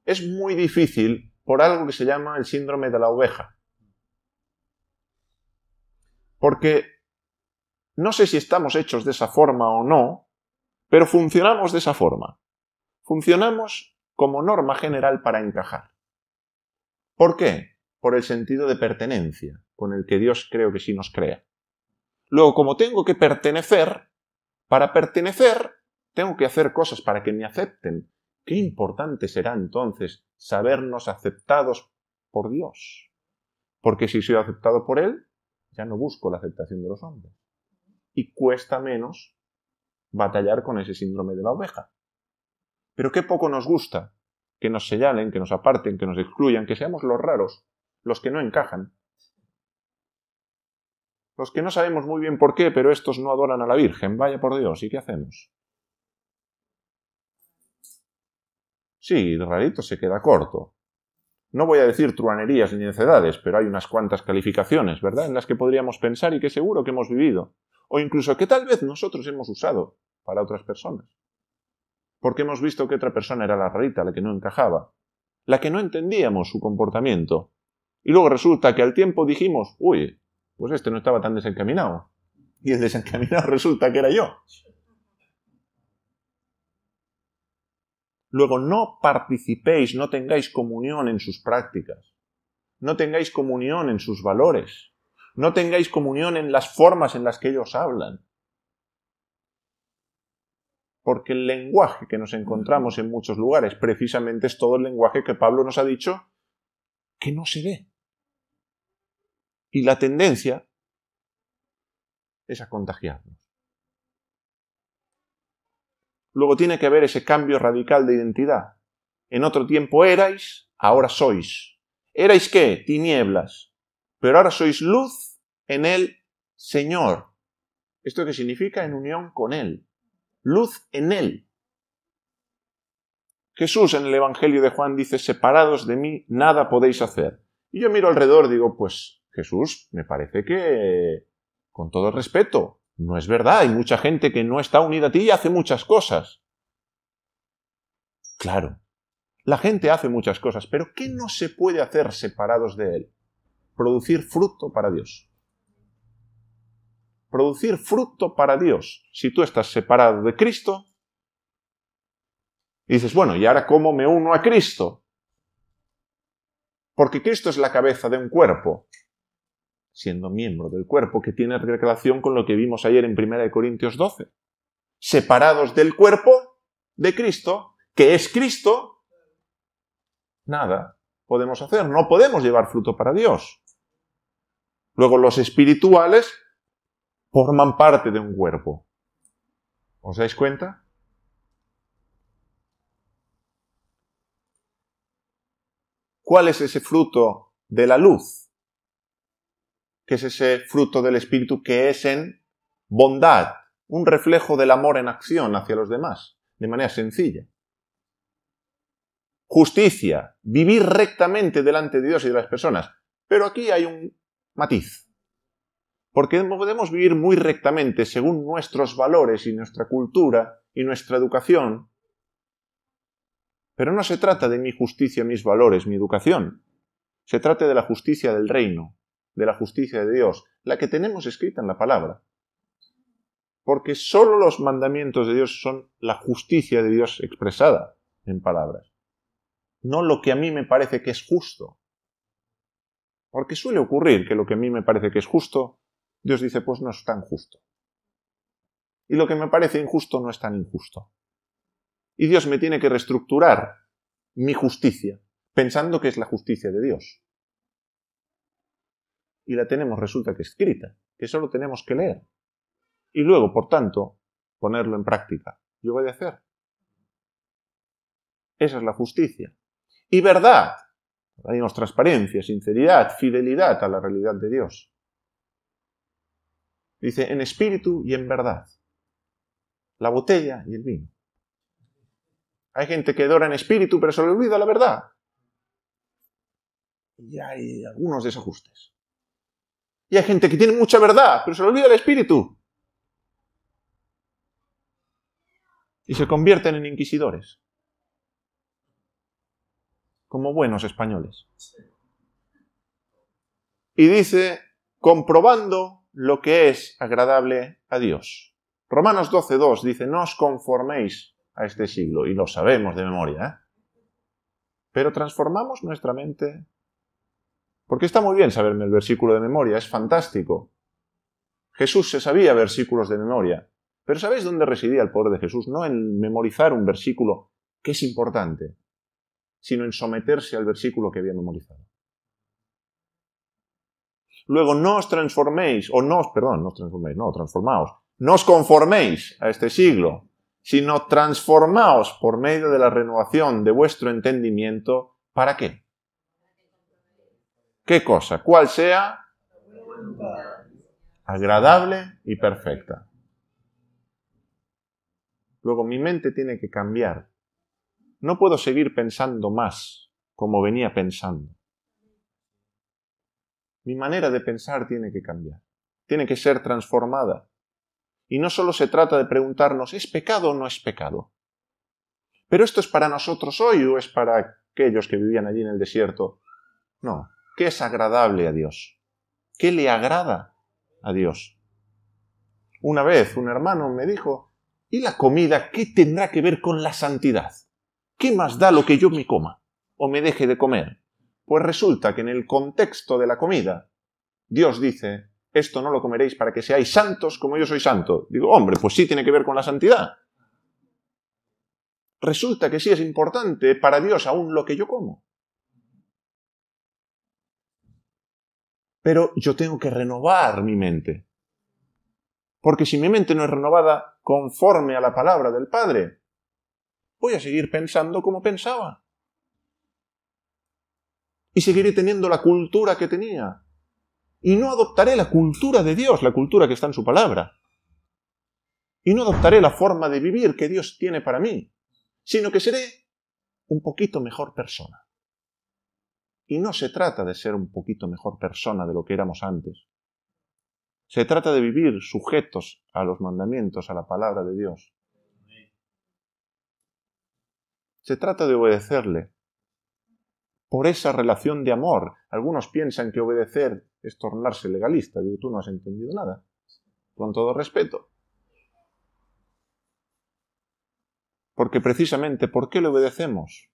Es muy difícil por algo que se llama el síndrome de la oveja. Porque no sé si estamos hechos de esa forma o no, pero funcionamos de esa forma. Funcionamos como norma general para encajar. ¿Por qué? Por el sentido de pertenencia, con el que Dios creo que sí nos crea. Luego, como tengo que pertenecer, para pertenecer tengo que hacer cosas para que me acepten. Qué importante será entonces sabernos aceptados por Dios. Porque si soy aceptado por Él, ya no busco la aceptación de los hombres. Y cuesta menos batallar con ese síndrome de la oveja. Pero qué poco nos gusta que nos señalen, que nos aparten, que nos excluyan, que seamos los raros, los que no encajan. Los que no sabemos muy bien por qué, pero estos no adoran a la Virgen. Vaya por Dios, ¿y qué hacemos? Sí, rarito se queda corto. No voy a decir truanerías ni necedades, pero hay unas cuantas calificaciones, ¿verdad?, en las que podríamos pensar y que seguro que hemos vivido. O incluso que tal vez nosotros hemos usado para otras personas. Porque hemos visto que otra persona era la rarita, la que no encajaba, la que no entendíamos su comportamiento. Y luego resulta que al tiempo dijimos, uy, pues este no estaba tan desencaminado. Y el desencaminado resulta que era yo. Luego, no participéis, no tengáis comunión en sus prácticas. No tengáis comunión en sus valores. No tengáis comunión en las formas en las que ellos hablan. Porque el lenguaje que nos encontramos en muchos lugares precisamente es todo el lenguaje que Pablo nos ha dicho que no se ve. Y la tendencia es a contagiarnos. Luego tiene que haber ese cambio radical de identidad. En otro tiempo erais, ahora sois. ¿Erais qué? Tinieblas. Pero ahora sois luz en el Señor. ¿Esto qué significa? En unión con Él. Luz en Él. Jesús en el Evangelio de Juan dice, separados de mí, nada podéis hacer. Y yo miro alrededor y digo, pues Jesús, me parece que, con todo el respeto, no es verdad. Hay mucha gente que no está unida a ti y hace muchas cosas. Claro, la gente hace muchas cosas, pero ¿qué no se puede hacer separados de Él? Producir fruto para Dios. Producir fruto para Dios. Si tú estás separado de Cristo, y dices, bueno, ¿y ahora cómo me uno a Cristo? Porque Cristo es la cabeza de un cuerpo, siendo miembro del cuerpo que tiene relación con lo que vimos ayer en 1 Corintios 12. Separados del cuerpo de Cristo, que es Cristo, nada podemos hacer, no podemos llevar fruto para Dios. Luego los espirituales forman parte de un cuerpo. ¿Os dais cuenta? ¿Cuál es ese fruto de la luz? ¿Qué es ese fruto del Espíritu que es en bondad? Un reflejo del amor en acción hacia los demás, de manera sencilla. Justicia, vivir rectamente delante de Dios y de las personas. Pero aquí hay un matiz. Porque podemos vivir muy rectamente según nuestros valores y nuestra cultura y nuestra educación. Pero no se trata de mi justicia, mis valores, mi educación. Se trata de la justicia del reino, de la justicia de Dios, la que tenemos escrita en la palabra. Porque solo los mandamientos de Dios son la justicia de Dios expresada en palabras. No lo que a mí me parece que es justo. Porque suele ocurrir que lo que a mí me parece que es justo, Dios dice, pues no es tan justo. Y lo que me parece injusto no es tan injusto. Y Dios me tiene que reestructurar mi justicia, pensando que es la justicia de Dios. Y la tenemos, resulta que escrita, que solo tenemos que leer. Y luego, por tanto, ponerlo en práctica y obedecer. Esa es la justicia. Y verdad. Tenemos transparencia, sinceridad, fidelidad a la realidad de Dios. Dice, en espíritu y en verdad. La botella y el vino. Hay gente que adora en espíritu, pero se le olvida la verdad. Y hay algunos desajustes. Y hay gente que tiene mucha verdad, pero se le olvida el espíritu. Y se convierten en inquisidores. Como buenos españoles. Y dice, comprobando lo que es agradable a Dios. Romanos 12:2 dice, no os conforméis a este siglo, y lo sabemos de memoria, ¿eh? Pero transformamos nuestra mente. Porque está muy bien saberme el versículo de memoria, es fantástico. Jesús se sabía versículos de memoria. Pero ¿sabéis dónde residía el poder de Jesús? No en memorizar un versículo que es importante, sino en someterse al versículo que había memorizado. Luego no os transforméis, transformaos. No os conforméis a este siglo, sino transformaos por medio de la renovación de vuestro entendimiento. ¿Para qué? ¿Qué cosa? ¿Cuál sea? Agradable y perfecta. Luego mi mente tiene que cambiar. No puedo seguir pensando más como venía pensando. Mi manera de pensar tiene que cambiar, tiene que ser transformada. Y no solo se trata de preguntarnos, ¿es pecado o no es pecado? ¿Pero esto es para nosotros hoy o es para aquellos que vivían allí en el desierto? No, ¿qué es agradable a Dios? ¿Qué le agrada a Dios? Una vez un hermano me dijo, ¿y la comida qué tendrá que ver con la santidad? ¿Qué más da lo que yo me coma o me deje de comer? Pues resulta que en el contexto de la comida, Dios dice, esto no lo comeréis para que seáis santos como yo soy santo. Digo, hombre, pues sí tiene que ver con la santidad. Resulta que sí es importante para Dios aún lo que yo como. Pero yo tengo que renovar mi mente. Porque si mi mente no es renovada conforme a la palabra del Padre, voy a seguir pensando como pensaba. Y seguiré teniendo la cultura que tenía. Y no adoptaré la cultura de Dios, la cultura que está en su palabra. Y no adoptaré la forma de vivir que Dios tiene para mí, sino que seré un poquito mejor persona. Y no se trata de ser un poquito mejor persona de lo que éramos antes. Se trata de vivir sujetos a los mandamientos, a la palabra de Dios. Se trata de obedecerle. Por esa relación de amor. Algunos piensan que obedecer es tornarse legalista. Digo, tú no has entendido nada. Con todo respeto. Porque precisamente, ¿por qué le obedecemos?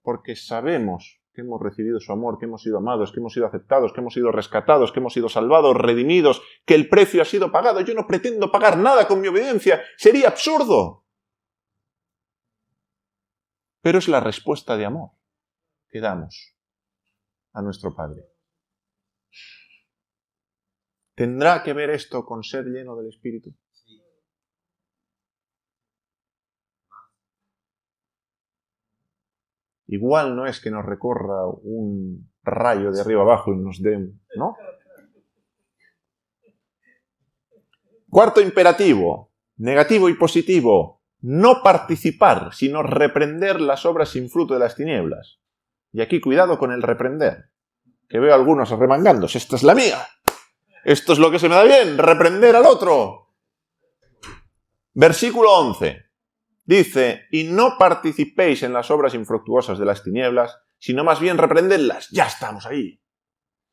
Porque sabemos que hemos recibido su amor, que hemos sido amados, que hemos sido aceptados, que hemos sido rescatados, que hemos sido salvados, redimidos, que el precio ha sido pagado. Yo no pretendo pagar nada con mi obediencia. Sería absurdo. Pero es la respuesta de amor que damos a nuestro Padre. ¿Tendrá que ver esto con ser lleno del Espíritu? Igual no es que nos recorra un rayo de arriba abajo y nos dé, ¿no? Cuarto imperativo, negativo y positivo. No participar, sino reprender las obras sin fruto de las tinieblas. Y aquí cuidado con el reprender, que veo a algunos remangándose. Esta es la mía. Esto es lo que se me da bien, reprender al otro. Versículo 11. Dice, y no participéis en las obras infructuosas de las tinieblas, sino más bien reprendedlas. Ya estamos ahí.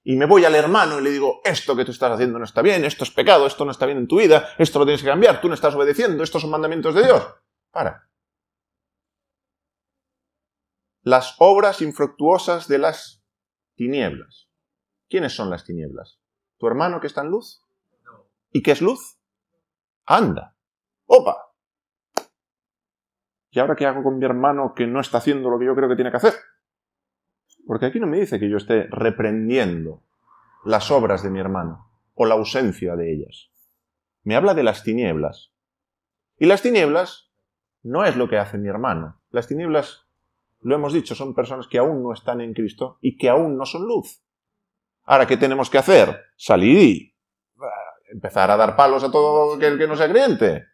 Y me voy al hermano y le digo, esto que tú estás haciendo no está bien, esto es pecado, esto no está bien en tu vida, esto lo tienes que cambiar, tú no estás obedeciendo, estos son mandamientos de Dios. Para. Las obras infructuosas de las tinieblas. ¿Quiénes son las tinieblas? ¿Tu hermano que está en luz? ¿Y qué es luz? Anda. ¡Opa! ¿Y ahora qué hago con mi hermano que no está haciendo lo que yo creo que tiene que hacer? Porque aquí no me dice que yo esté reprendiendo las obras de mi hermano o la ausencia de ellas. Me habla de las tinieblas. Y las tinieblas no es lo que hace mi hermano. Las tinieblas, lo hemos dicho, son personas que aún no están en Cristo y que aún no son luz. Ahora, ¿qué tenemos que hacer? Salir y empezar a dar palos a todo el que no sea creyente.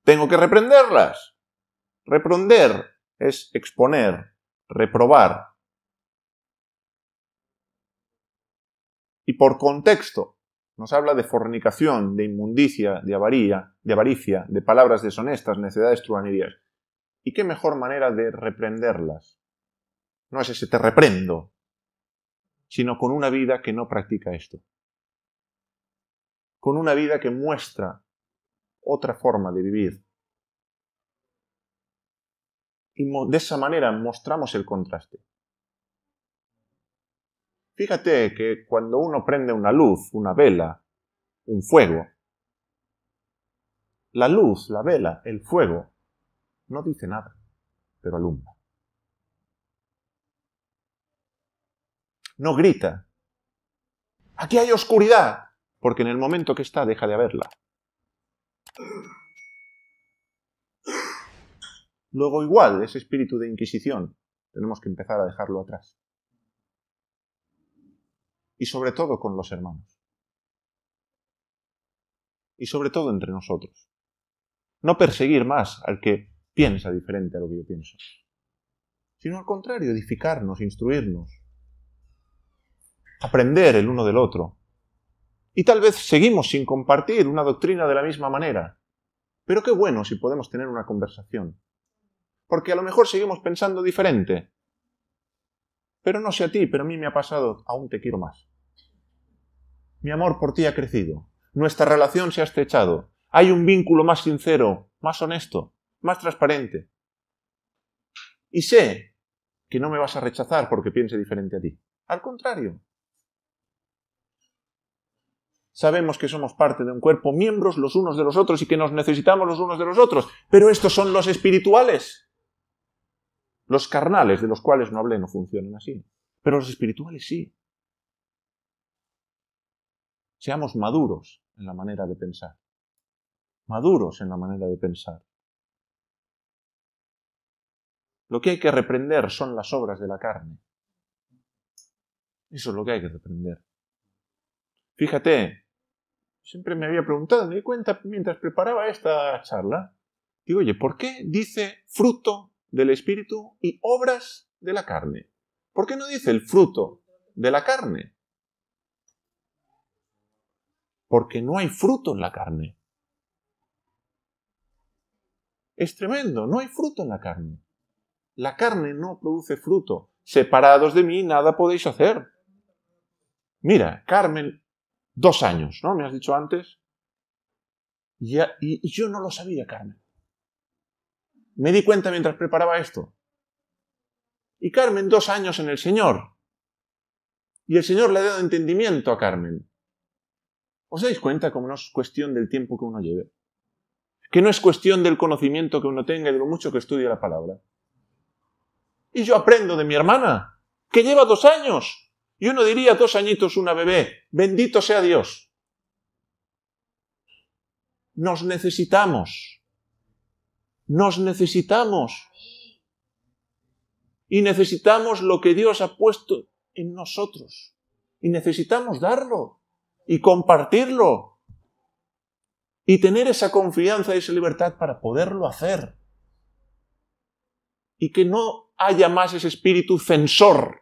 Tengo que reprenderlas. Reprender es exponer, reprobar. Y por contexto nos habla de fornicación, de inmundicia, de avaricia, de palabras deshonestas, necedades, truhanerías. ¿Y qué mejor manera de reprenderlas? No es ese te reprendo, sino con una vida que no practica esto. Con una vida que muestra otra forma de vivir. Y de esa manera mostramos el contraste. Fíjate que cuando uno prende una luz, una vela, un fuego, la luz, la vela, el fuego, no dice nada, pero alumbra. No grita. Aquí hay oscuridad, porque en el momento que está deja de haberla. Luego igual, ese espíritu de inquisición, tenemos que empezar a dejarlo atrás. Y sobre todo con los hermanos. Y sobre todo entre nosotros. No perseguir más al que piensa diferente a lo que yo pienso, sino al contrario, edificarnos, instruirnos, aprender el uno del otro. Y tal vez seguimos sin compartir una doctrina de la misma manera, pero qué bueno si podemos tener una conversación, porque a lo mejor seguimos pensando diferente. Pero no sé a ti, pero a mí me ha pasado, aún te quiero más. Mi amor por ti ha crecido, nuestra relación se ha estrechado, hay un vínculo más sincero, más honesto, más transparente. Y sé que no me vas a rechazar porque piense diferente a ti. Al contrario. Sabemos que somos parte de un cuerpo, miembros los unos de los otros y que nos necesitamos los unos de los otros. Pero estos son los espirituales. Los carnales, de los cuales no hablé, no funcionan así. Pero los espirituales sí. Seamos maduros en la manera de pensar. Maduros en la manera de pensar. Lo que hay que reprender son las obras de la carne. Eso es lo que hay que reprender. Fíjate, siempre me había preguntado, me di cuenta mientras preparaba esta charla, digo, oye, ¿por qué dice fruto del Espíritu y obras de la carne? ¿Por qué no dice el fruto de la carne? Porque no hay fruto en la carne. Es tremendo, no hay fruto en la carne. La carne no produce fruto. Separados de mí nada podéis hacer. Mira, Carmen, 2 años, ¿no? ¿Me has dicho antes? Y yo no lo sabía, Carmen. Me di cuenta mientras preparaba esto. Y Carmen, 2 años en el Señor. Y el Señor le ha dado entendimiento a Carmen. ¿Os dais cuenta cómo no es cuestión del tiempo que uno lleve? Que no es cuestión del conocimiento que uno tenga y de lo mucho que estudie la palabra. Y yo aprendo de mi hermana, que lleva 2 años. Y uno diría 2 añitos una bebé. Bendito sea Dios. Nos necesitamos. Nos necesitamos. Y necesitamos lo que Dios ha puesto en nosotros. Y necesitamos darlo. Y compartirlo. Y tener esa confianza y esa libertad para poderlo hacer. Y que no haya más ese espíritu censor.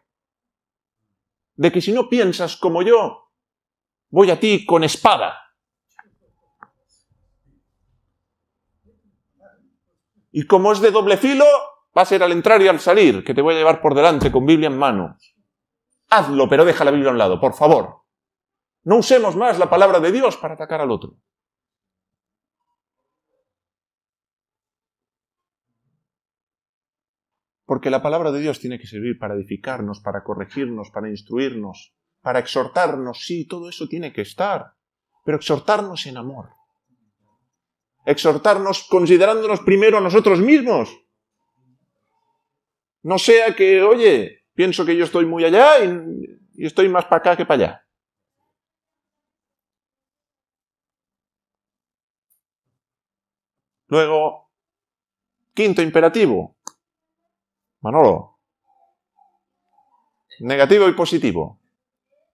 De que si no piensas como yo, voy a ti con espada. Y como es de doble filo, va a ser al entrar y al salir, que te voy a llevar por delante con Biblia en mano. Hazlo, pero deja la Biblia a un lado, por favor. No usemos más la palabra de Dios para atacar al otro. Porque la palabra de Dios tiene que servir para edificarnos, para corregirnos, para instruirnos, para exhortarnos. Sí, todo eso tiene que estar. Pero exhortarnos en amor. Exhortarnos considerándonos primero a nosotros mismos. No sea que, oye, pienso que yo estoy muy allá y estoy más para acá que para allá. Luego, 5º imperativo. Manolo. Negativo y positivo.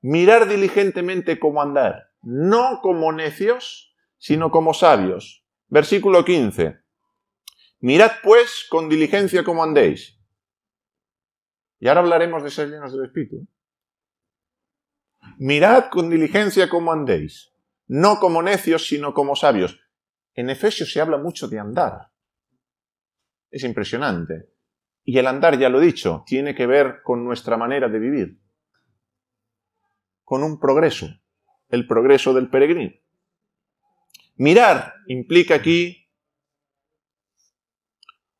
Mirar diligentemente cómo andar. No como necios, sino como sabios. Versículo 15. Mirad pues con diligencia cómo andéis. Y ahora hablaremos de ser llenos del Espíritu. Mirad con diligencia cómo andéis. No como necios, sino como sabios. En Efesios se habla mucho de andar. Es impresionante. Y el andar, ya lo he dicho, tiene que ver con nuestra manera de vivir. Con un progreso. El progreso del peregrino. Mirar implica aquí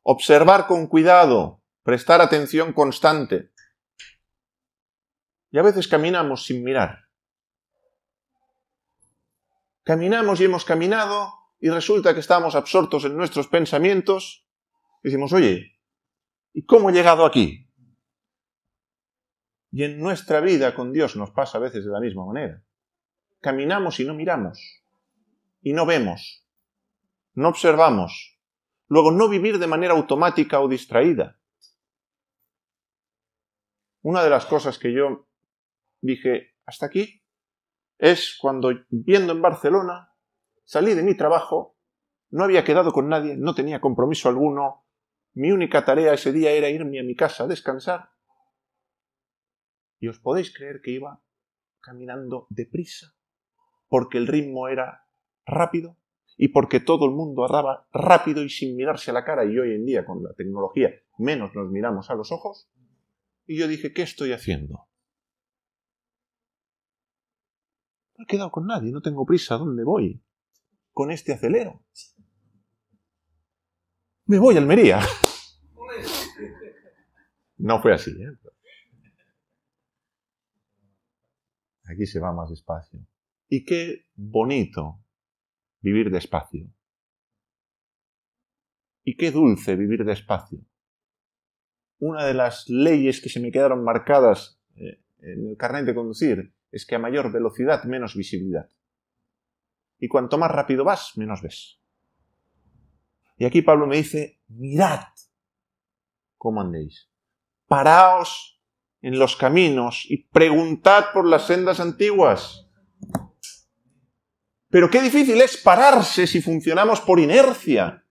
observar con cuidado, prestar atención constante. Y a veces caminamos sin mirar. Caminamos y hemos caminado y resulta que estamos absortos en nuestros pensamientos. Y decimos, oye, ¿y cómo he llegado aquí? Y en nuestra vida con Dios nos pasa a veces de la misma manera. Caminamos y no miramos. Y no vemos. No observamos. Luego, no vivir de manera automática o distraída. Una de las cosas que yo dije hasta aquí es cuando, viendo en Barcelona, salí de mi trabajo, no había quedado con nadie, no tenía compromiso alguno, Mi única tarea ese día era irme a mi casa a descansar. Y os podéis creer que iba caminando deprisa, porque el ritmo era rápido y porque todo el mundo andaba rápido y sin mirarse a la cara. Y hoy en día, con la tecnología, menos nos miramos a los ojos. Y yo dije, ¿qué estoy haciendo? No he quedado con nadie, no tengo prisa. ¿A dónde voy? Con este acelero. Me voy a Almería. No fue así, ¿eh? Aquí se va más despacio. Y qué bonito vivir despacio. Y qué dulce vivir despacio. Una de las leyes que se me quedaron marcadas en el carnet de conducir es que a mayor velocidad, menos visibilidad. Y cuanto más rápido vas, menos ves. Y aquí Pablo me dice, mirad cómo andéis. Paraos en los caminos y preguntad por las sendas antiguas. Pero qué difícil es pararse si funcionamos por inercia.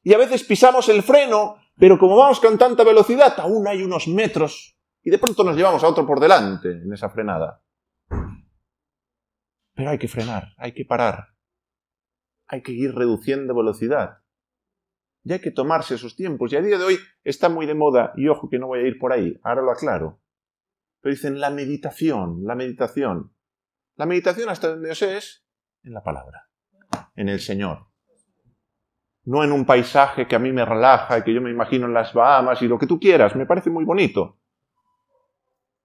Y a veces pisamos el freno, pero como vamos con tanta velocidad, aún hay unos metros y de pronto nos llevamos a otro por delante en esa frenada. Pero hay que frenar, hay que parar. Hay que ir reduciendo velocidad. Y hay que tomarse esos tiempos. Y a día de hoy está muy de moda, y ojo que no voy a ir por ahí, ahora lo aclaro. Pero dicen la meditación, la meditación. La meditación, hasta donde yo sé, es en la palabra, en el Señor. No en un paisaje que a mí me relaja y que yo me imagino en las Bahamas y lo que tú quieras, me parece muy bonito.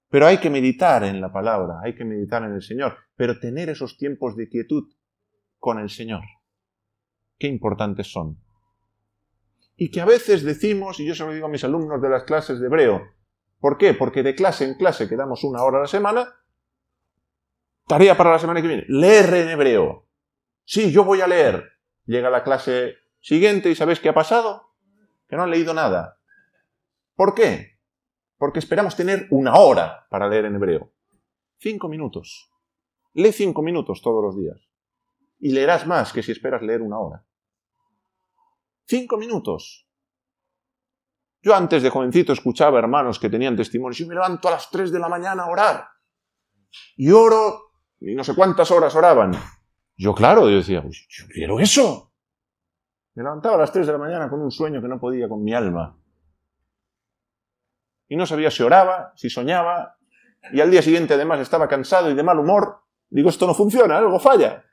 Pero hay que meditar en la palabra, hay que meditar en el Señor, pero tener esos tiempos de quietud con el Señor. Qué importantes son. Y que a veces decimos, y yo se lo digo a mis alumnos de las clases de hebreo, ¿por qué? Porque de clase en clase, que damos 1 hora a la semana, tarea para la semana que viene, leer en hebreo. Sí, yo voy a leer. Llega la clase siguiente y ¿sabéis qué ha pasado? Que no han leído nada. ¿Por qué? Porque esperamos tener 1 hora para leer en hebreo. 5 minutos. Lee 5 minutos todos los días. Y leerás más que si esperas leer 1 hora. 5 minutos. Yo antes de jovencito escuchaba hermanos que tenían testimonios. Yo me levanto a las 3 de la mañana a orar. Y oro, y no sé cuántas horas oraban. Yo, claro, yo decía, pues yo quiero eso. Me levantaba a las 3 de la mañana con un sueño que no podía con mi alma. Y no sabía si oraba, si soñaba. Y al día siguiente además estaba cansado y de mal humor. Digo, esto no funciona, algo falla.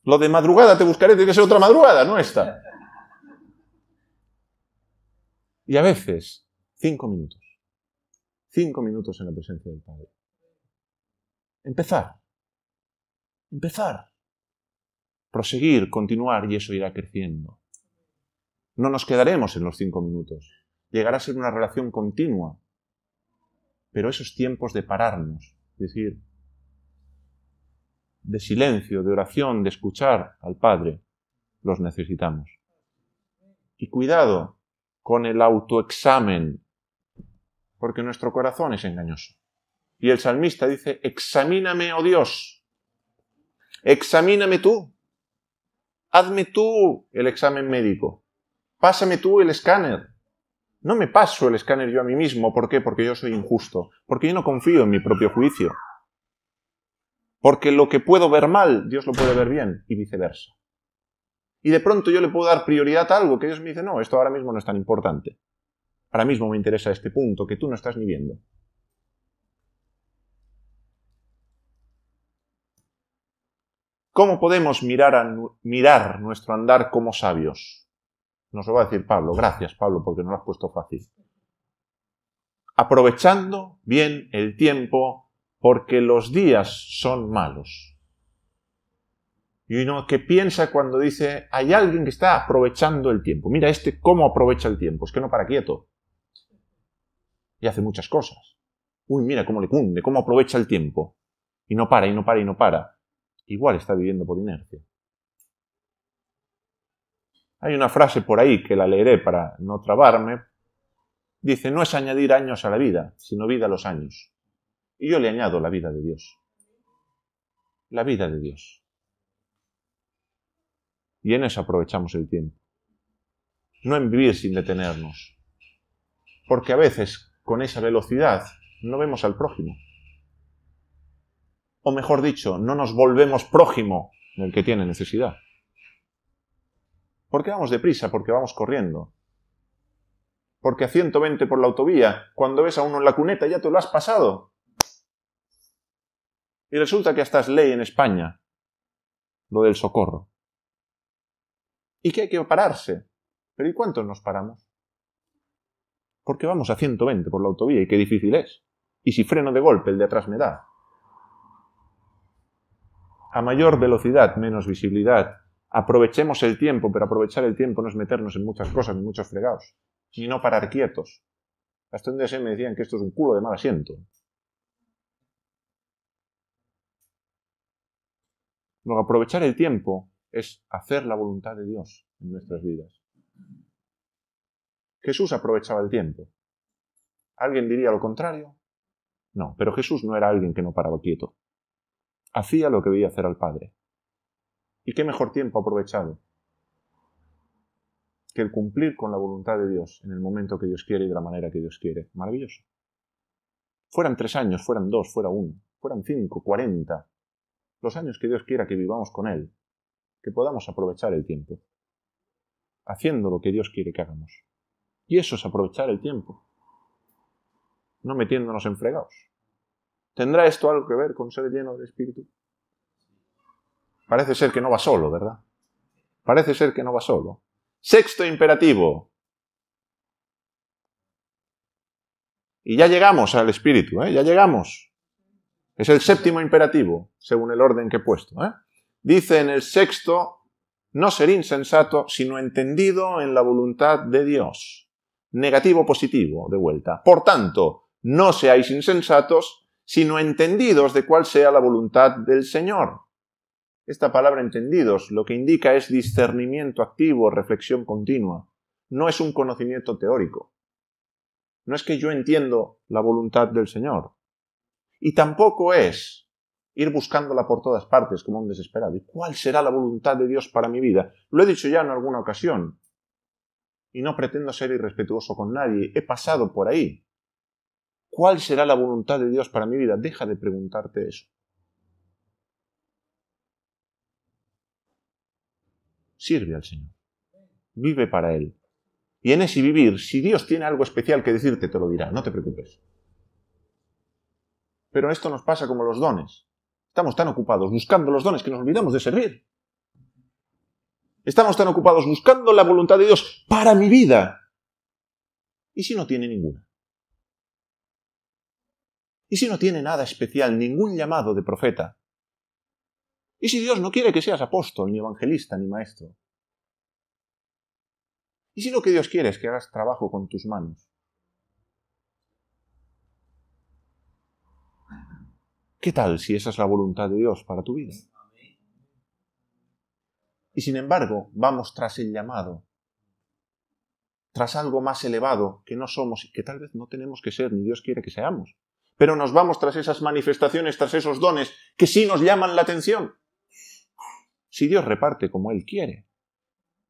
Lo de madrugada te buscaré, tiene que ser otra madrugada, no esta. Y a veces, 5 minutos. 5 minutos en la presencia del Padre. Empezar. Proseguir, continuar, y eso irá creciendo. No nos quedaremos en los 5 minutos. Llegará a ser una relación continua. Pero esos tiempos de pararnos, es decir, de silencio, de oración, de escuchar al Padre, los necesitamos. Y cuidado con el autoexamen, porque nuestro corazón es engañoso. Y el salmista dice, examíname, oh Dios, examíname tú, hazme tú el examen médico, pásame tú el escáner. No me paso el escáner yo a mí mismo, ¿por qué? Porque yo soy injusto, porque yo no confío en mi propio juicio. Porque lo que puedo ver mal, Dios lo puede ver bien, y viceversa. Y de pronto yo le puedo dar prioridad a algo que Dios me dice, no, esto ahora mismo no es tan importante. Ahora mismo me interesa este punto que tú no estás ni viendo. ¿Cómo podemos mirar nuestro andar como sabios? Nos lo va a decir Pablo. Gracias, Pablo, porque nos lo has puesto fácil. Aprovechando bien el tiempo, porque los días son malos. Y uno que piensa cuando dice, hay alguien que está aprovechando el tiempo. Mira cómo aprovecha el tiempo. Es que no para quieto. Y hace muchas cosas. Uy, mira cómo le cunde, cómo aprovecha el tiempo. Y no para, y no para, y no para. Igual está viviendo por inercia. Hay una frase por ahí que la leeré para no trabarme. Dice, no es añadir años a la vida, sino vida a los años. Y yo le añado la vida de Dios. La vida de Dios. Y en eso aprovechamos el tiempo. No en vivir sin detenernos. Porque a veces, con esa velocidad, no vemos al prójimo. O mejor dicho, no nos volvemos prójimo del que tiene necesidad. Porque vamos deprisa, porque vamos corriendo. Porque a 120 por la autovía, cuando ves a uno en la cuneta, ya te lo has pasado. Y resulta que hasta es ley en España, lo del socorro. Y que hay que pararse. Pero ¿y cuántos nos paramos? Porque vamos a 120 por la autovía y qué difícil es. Y si freno de golpe, el de atrás me da. A mayor velocidad, menos visibilidad. Aprovechemos el tiempo, pero aprovechar el tiempo no es meternos en muchas cosas, ni muchos fregados. Ni no parar quietos. Hasta un día me decían que esto es un culo de mal asiento. Luego, aprovechar el tiempo es hacer la voluntad de Dios en nuestras vidas. Jesús aprovechaba el tiempo. ¿Alguien diría lo contrario? No, pero Jesús no era alguien que no paraba quieto. Hacía lo que veía hacer al Padre. ¿Y qué mejor tiempo aprovechado que el cumplir con la voluntad de Dios en el momento que Dios quiere y de la manera que Dios quiere? Maravilloso. Fueran 3 años, fueran 2, fuera 1, fueran 5, 40. Los años que Dios quiera que vivamos con Él, que podamos aprovechar el tiempo, haciendo lo que Dios quiere que hagamos. Y eso es aprovechar el tiempo, no metiéndonos en fregados. ¿Tendrá esto algo que ver con ser lleno del Espíritu? Parece ser que no va solo, ¿verdad? Parece ser que no va solo. Sexto imperativo. Y ya llegamos al Espíritu, ya llegamos. Es el séptimo imperativo, según el orden que he puesto. Dice en el sexto, no ser insensato, sino entendido en la voluntad de Dios. Negativo positivo, de vuelta. Por tanto, no seáis insensatos, sino entendidos de cuál sea la voluntad del Señor. Esta palabra entendidos lo que indica es discernimiento activo, reflexión continua. No es un conocimiento teórico. No es que yo entiendo la voluntad del Señor. Y tampoco es ir buscándola por todas partes como un desesperado. ¿Y cuál será la voluntad de Dios para mi vida? Lo he dicho ya en alguna ocasión. Y no pretendo ser irrespetuoso con nadie. He pasado por ahí. ¿Cuál será la voluntad de Dios para mi vida? Deja de preguntarte eso. Sirve al Señor. Vive para Él. Y en ese vivir, si Dios tiene algo especial que decirte, te lo dirá. No te preocupes. Pero esto nos pasa como los dones. Estamos tan ocupados buscando los dones que nos olvidamos de servir. Estamos tan ocupados buscando la voluntad de Dios para mi vida. ¿Y si no tiene ninguna? ¿Y si no tiene nada especial, ningún llamado de profeta? ¿Y si Dios no quiere que seas apóstol, ni evangelista, ni maestro? ¿Y si lo que Dios quiere es que hagas trabajo con tus manos? ¿Qué tal si esa es la voluntad de Dios para tu vida? Y sin embargo, vamos tras el llamado, tras algo más elevado que no somos y que tal vez no tenemos que ser, ni Dios quiere que seamos. Pero nos vamos tras esas manifestaciones, tras esos dones que sí nos llaman la atención. Si Dios reparte como Él quiere,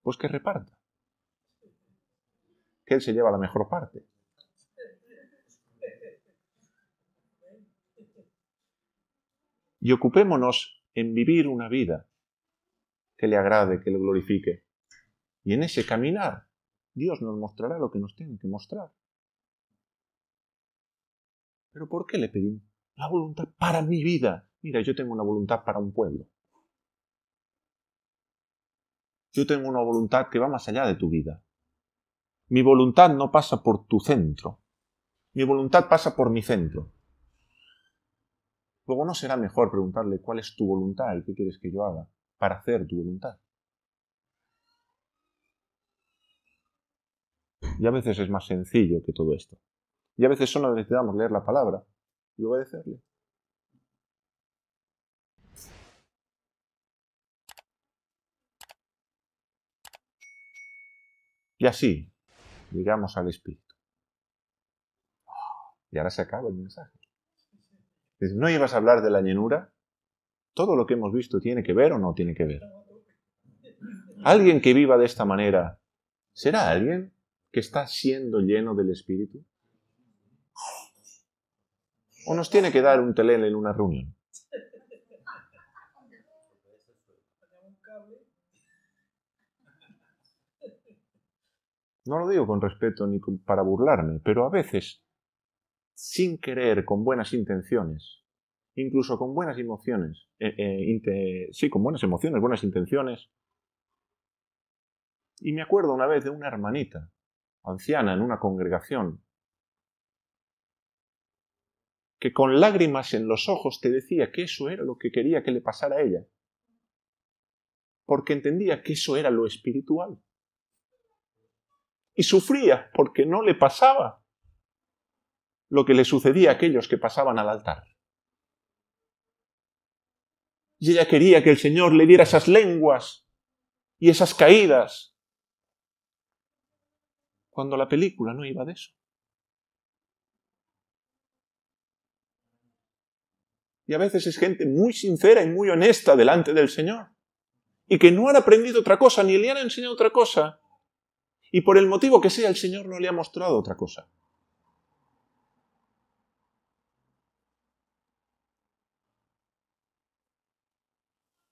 pues que reparta. Que Él se lleva la mejor parte. Y ocupémonos en vivir una vida que le agrade, que le glorifique. Y en ese caminar, Dios nos mostrará lo que nos tiene que mostrar. ¿Pero por qué le pedimos? La voluntad para mi vida. Mira, yo tengo una voluntad para un pueblo. Yo tengo una voluntad que va más allá de tu vida. Mi voluntad no pasa por tu centro. Mi voluntad pasa por mi centro. Luego, ¿no será mejor preguntarle cuál es tu voluntad y qué quieres que yo haga para hacer tu voluntad? Y a veces es más sencillo que todo esto. Y a veces solo necesitamos leer la palabra y obedecerle. Y así llegamos al Espíritu. Y ahora se acaba el mensaje. ¿No ibas a hablar de la llenura? ¿Todo lo que hemos visto tiene que ver o no tiene que ver? Alguien que viva de esta manera, ¿será alguien que está siendo lleno del Espíritu? ¿O nos tiene que dar un telele en una reunión? No lo digo con respeto ni para burlarme, pero a veces, sin querer, con buenas intenciones, incluso con buenas emociones, con buenas emociones, buenas intenciones. Y me acuerdo una vez de una hermanita, anciana, en una congregación, que con lágrimas en los ojos te decía que eso era lo que quería que le pasara a ella, porque entendía que eso era lo espiritual. Y sufría porque no le pasaba lo que le sucedía a aquellos que pasaban al altar. Y ella quería que el Señor le diera esas lenguas y esas caídas, cuando la película no iba de eso. Y a veces es gente muy sincera y muy honesta delante del Señor, y que no han aprendido otra cosa, ni le han enseñado otra cosa, y por el motivo que sea, el Señor no le ha mostrado otra cosa.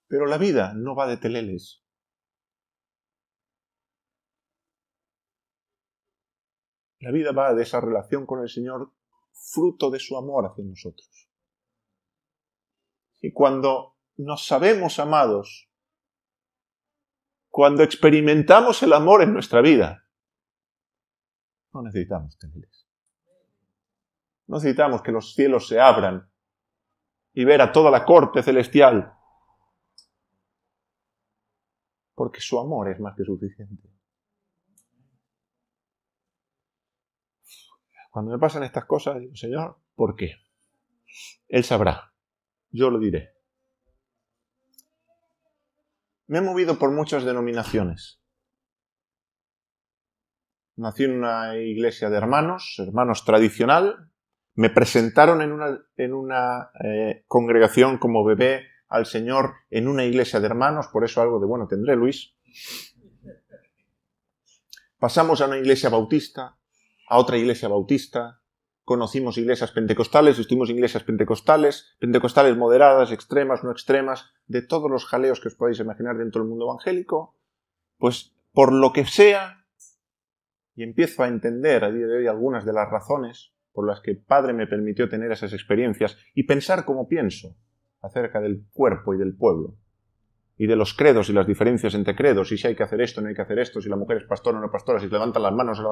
Pero la vida no va de teleles. La vida va de esa relación con el Señor, fruto de su amor hacia nosotros. Y cuando nos sabemos amados, cuando experimentamos el amor en nuestra vida, no necesitamos teleles. No necesitamos que los cielos se abran y ver a toda la corte celestial, porque su amor es más que suficiente. Cuando me pasan estas cosas, digo, Señor, ¿por qué? Él sabrá. Yo lo diré. Me he movido por muchas denominaciones. Nací en una iglesia de hermanos tradicional. Me presentaron en una congregación como bebé al Señor en una iglesia de hermanos, por eso algo de bueno tendré, Luis. Pasamos a una iglesia bautista, a otra iglesia bautista, conocimos iglesias pentecostales, estuvimos en iglesias pentecostales moderadas, extremas, no extremas, de todos los jaleos que os podáis imaginar dentro del mundo evangélico. Pues por lo que sea, y empiezo a entender a día de hoy algunas de las razones por las que el Padre me permitió tener esas experiencias y pensar como pienso acerca del cuerpo y del pueblo, y de los credos y las diferencias entre credos, y si hay que hacer esto, no hay que hacer esto, si la mujer es pastora o no es pastora, si se levantan las manos, si se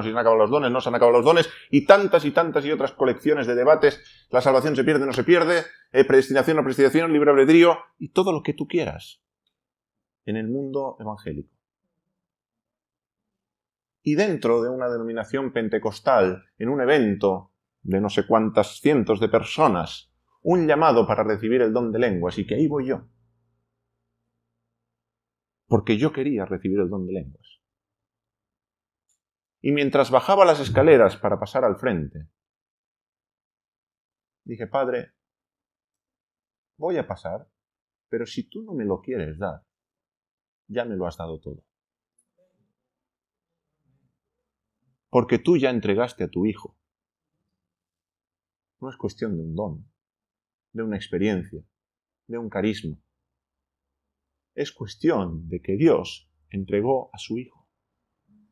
han acabado los dones, no se han acabado los dones, y tantas y otras colecciones de debates, la salvación se pierde, no se pierde, predestinación, no predestinación, libre albedrío, y todo lo que tú quieras en el mundo evangélico. Y dentro de una denominación pentecostal, en un evento de no sé cuántas cientos de personas, un llamado para recibir el don de lenguas, y que ahí voy yo. Porque yo quería recibir el don de lenguas. Y mientras bajaba las escaleras para pasar al frente, dije, Padre, voy a pasar, pero si tú no me lo quieres dar, ya me lo has dado todo. Porque tú ya entregaste a tu Hijo. No es cuestión de un don, de una experiencia, de un carisma. Es cuestión de que Dios entregó a su Hijo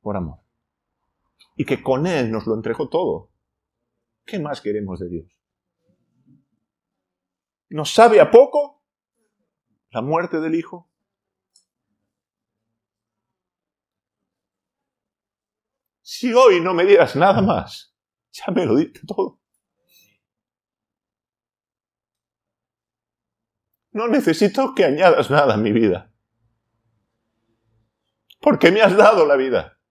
por amor. Y que con Él nos lo entregó todo. ¿Qué más queremos de Dios? ¿Nos sabe a poco la muerte del Hijo? Si hoy no me dieras nada más, ya me lo diste todo. No necesito que añadas nada a mi vida. Porque me has dado la vida.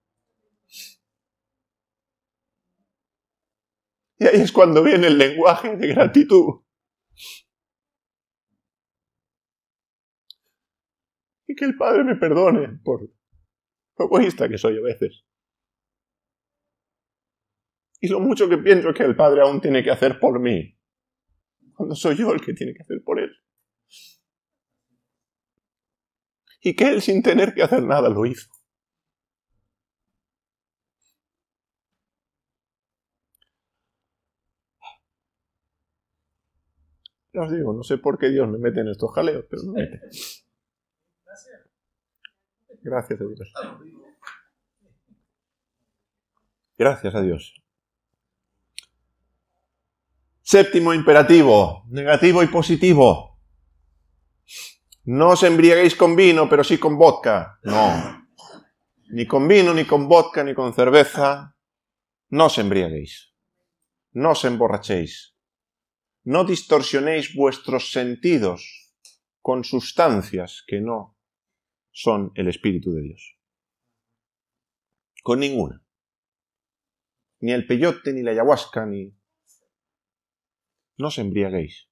Y ahí es cuando viene el lenguaje de gratitud. Y que el Padre me perdone por lo egoísta que soy a veces. Y lo mucho que pienso que el Padre aún tiene que hacer por mí, cuando soy yo el que tiene que hacer por Él. y que Él sin tener que hacer nada lo hizo. Ya os digo, no sé por qué Dios me mete en estos jaleos, pero me mete. Gracias a Dios. Gracias a Dios. Séptimo imperativo, negativo y positivo. No os embriaguéis con vino, pero sí con vodka. No. Ni con vino, ni con vodka, ni con cerveza. No os embriaguéis. No os emborrachéis. No distorsionéis vuestros sentidos con sustancias que no son el Espíritu de Dios. Con ninguna. Ni el peyote, ni la ayahuasca, ni... No os embriaguéis.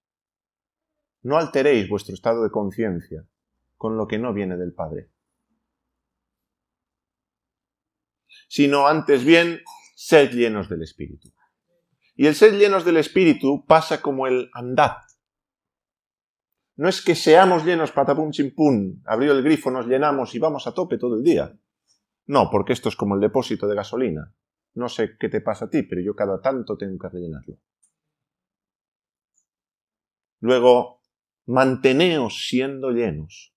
No alteréis vuestro estado de conciencia con lo que no viene del Padre. Sino antes bien, sed llenos del Espíritu. Y el ser llenos del Espíritu pasa como el andad. No es que seamos llenos patapum chimpum, abrió el grifo, nos llenamos y vamos a tope todo el día. No, porque esto es como el depósito de gasolina. No sé qué te pasa a ti, pero yo cada tanto tengo que rellenarlo. Luego, manteneos siendo llenos.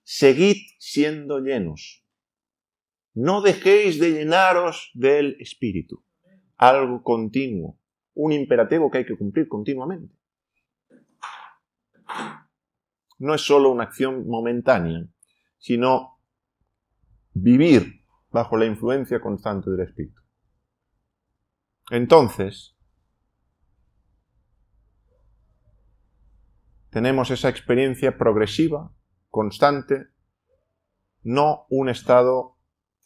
Seguid siendo llenos. No dejéis de llenaros del Espíritu. Algo continuo. Un imperativo que hay que cumplir continuamente. No es solo una acción momentánea, sino vivir bajo la influencia constante del Espíritu. Entonces, tenemos esa experiencia progresiva, constante, no un estado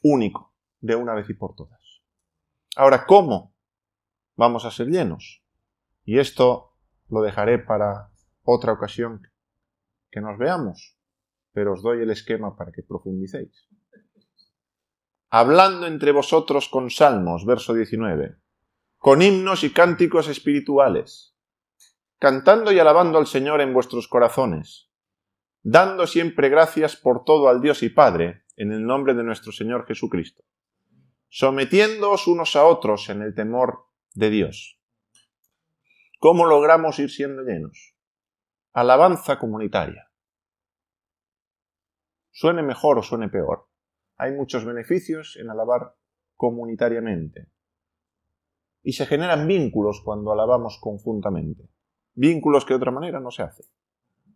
único, de una vez y por todas. Ahora, ¿cómo vamos a ser llenos? Y esto lo dejaré para otra ocasión que nos veamos, pero os doy el esquema para que profundicéis. Hablando entre vosotros con salmos, verso 19, con himnos y cánticos espirituales, cantando y alabando al Señor en vuestros corazones, dando siempre gracias por todo al Dios y Padre, en el nombre de nuestro Señor Jesucristo, sometiéndoos unos a otros en el temor de Dios. ¿Cómo logramos ir siendo llenos? Alabanza comunitaria. Suene mejor o suene peor. Hay muchos beneficios en alabar comunitariamente. Y se generan vínculos cuando alabamos conjuntamente. Vínculos que de otra manera no se hacen.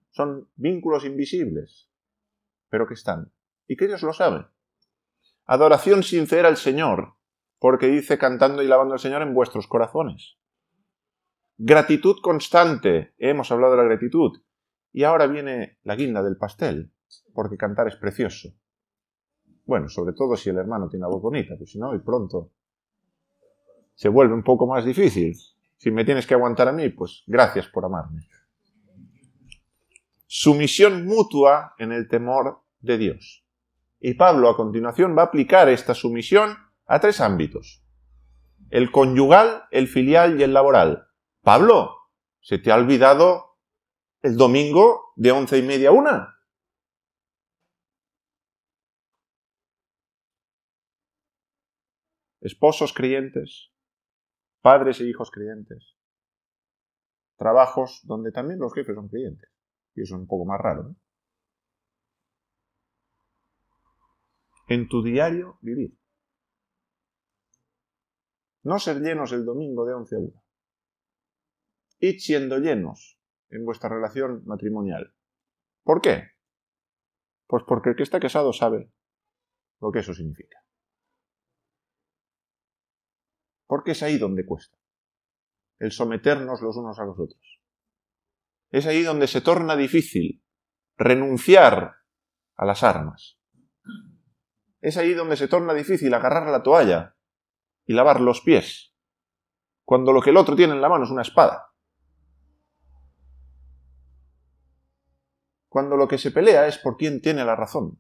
Son vínculos invisibles, pero que están. Y que Dios lo sabe. Adoración sincera al Señor, porque dice cantando y alabando al Señor en vuestros corazones. Gratitud constante. Hemos hablado de la gratitud. Y ahora viene la guinda del pastel, porque cantar es precioso. Bueno, sobre todo si el hermano tiene la voz bonita, pues si no, y pronto se vuelve un poco más difícil. Si me tienes que aguantar a mí, pues gracias por amarme. Sumisión mutua en el temor de Dios. Y Pablo a continuación va a aplicar esta sumisión a 3 ámbitos. El conyugal, el filial y el laboral. Pablo, ¿se te ha olvidado el domingo de 11:30 a 1? Esposos creyentes, padres e hijos creyentes. Trabajos donde también los jefes son creyentes. Y eso es un poco más raro, ¿no? En tu diario vivir. No ser llenos el domingo de 11 a 1. Id siendo llenos en vuestra relación matrimonial. ¿Por qué? Pues porque el que está casado sabe lo que eso significa. Porque es ahí donde cuesta. El someternos los unos a los otros. Es ahí donde se torna difícil renunciar a las armas. Es ahí donde se torna difícil agarrar la toalla y lavar los pies, cuando lo que el otro tiene en la mano es una espada. Cuando lo que se pelea es por quién tiene la razón.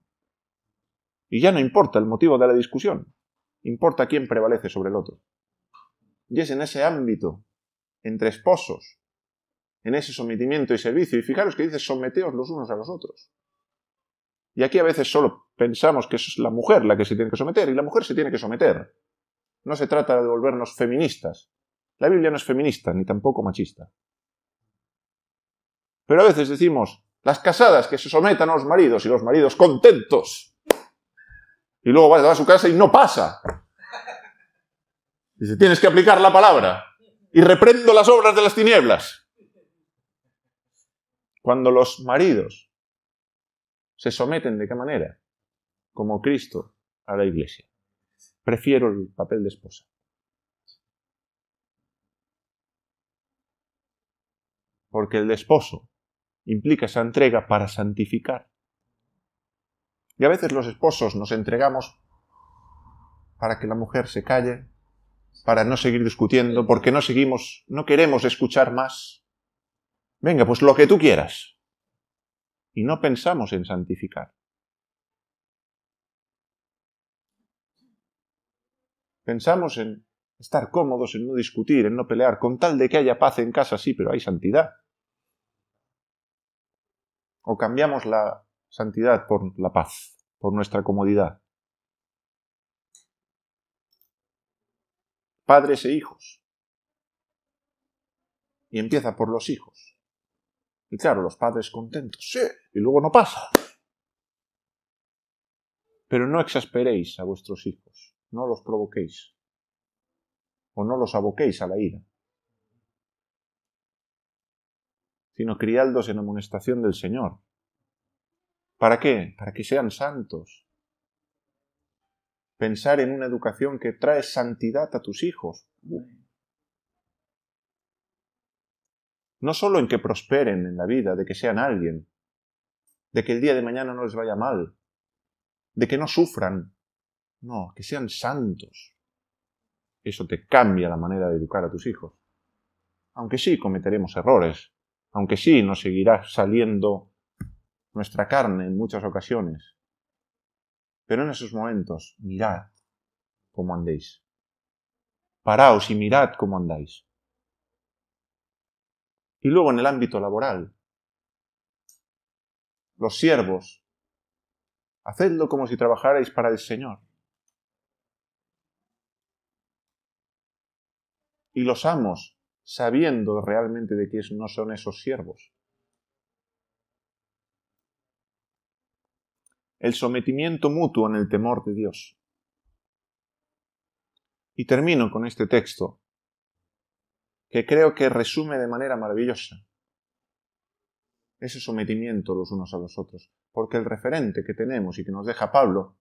Y ya no importa el motivo de la discusión, importa quién prevalece sobre el otro. Y es en ese ámbito, entre esposos, en ese sometimiento y servicio, y fijaros que dice someteos los unos a los otros. Y aquí a veces solo pensamos que es la mujer la que se tiene que someter, y la mujer se tiene que someter. No se trata de volvernos feministas. La Biblia no es feminista, ni tampoco machista. Pero a veces decimos, las casadas que se sometan a los maridos, y los maridos contentos. Y luego va a su casa y no pasa. Dice, tienes que aplicar la palabra. Y reprendo las obras de las tinieblas. Cuando los maridos se someten, ¿de qué manera? Como Cristo a la Iglesia. Prefiero el papel de esposa. Porque el de esposo implica esa entrega para santificar. Y a veces los esposos nos entregamos para que la mujer se calle, para no seguir discutiendo, porque no queremos escuchar más. Venga, pues lo que tú quieras. Y no pensamos en santificar. Pensamos en estar cómodos, en no discutir, en no pelear, con tal de que haya paz en casa, sí, pero hay santidad. O cambiamos la santidad por la paz, por nuestra comodidad. Padres e hijos. Y empieza por los hijos. Y claro, los padres contentos, sí, y luego no pasa. Pero no exasperéis a vuestros hijos, no los provoquéis, o no los aboquéis a la ira, sino criadlos en amonestación del Señor. ¿Para qué? Para que sean santos. Pensar en una educación que trae santidad a tus hijos. No solo en que prosperen en la vida, de que sean alguien, de que el día de mañana no les vaya mal, de que no sufran. No, que sean santos. Eso te cambia la manera de educar a tus hijos. Aunque sí cometeremos errores, aunque sí nos seguirá saliendo nuestra carne en muchas ocasiones. Pero en esos momentos, mirad cómo andéis. Paraos y mirad cómo andáis. Y luego en el ámbito laboral, los siervos, hacedlo como si trabajarais para el Señor. Y los amos, sabiendo realmente de quiénes no son esos siervos. El sometimiento mutuo en el temor de Dios. Y termino con este texto, que creo que resume de manera maravillosa ese sometimiento los unos a los otros, porque el referente que tenemos y que nos deja Pablo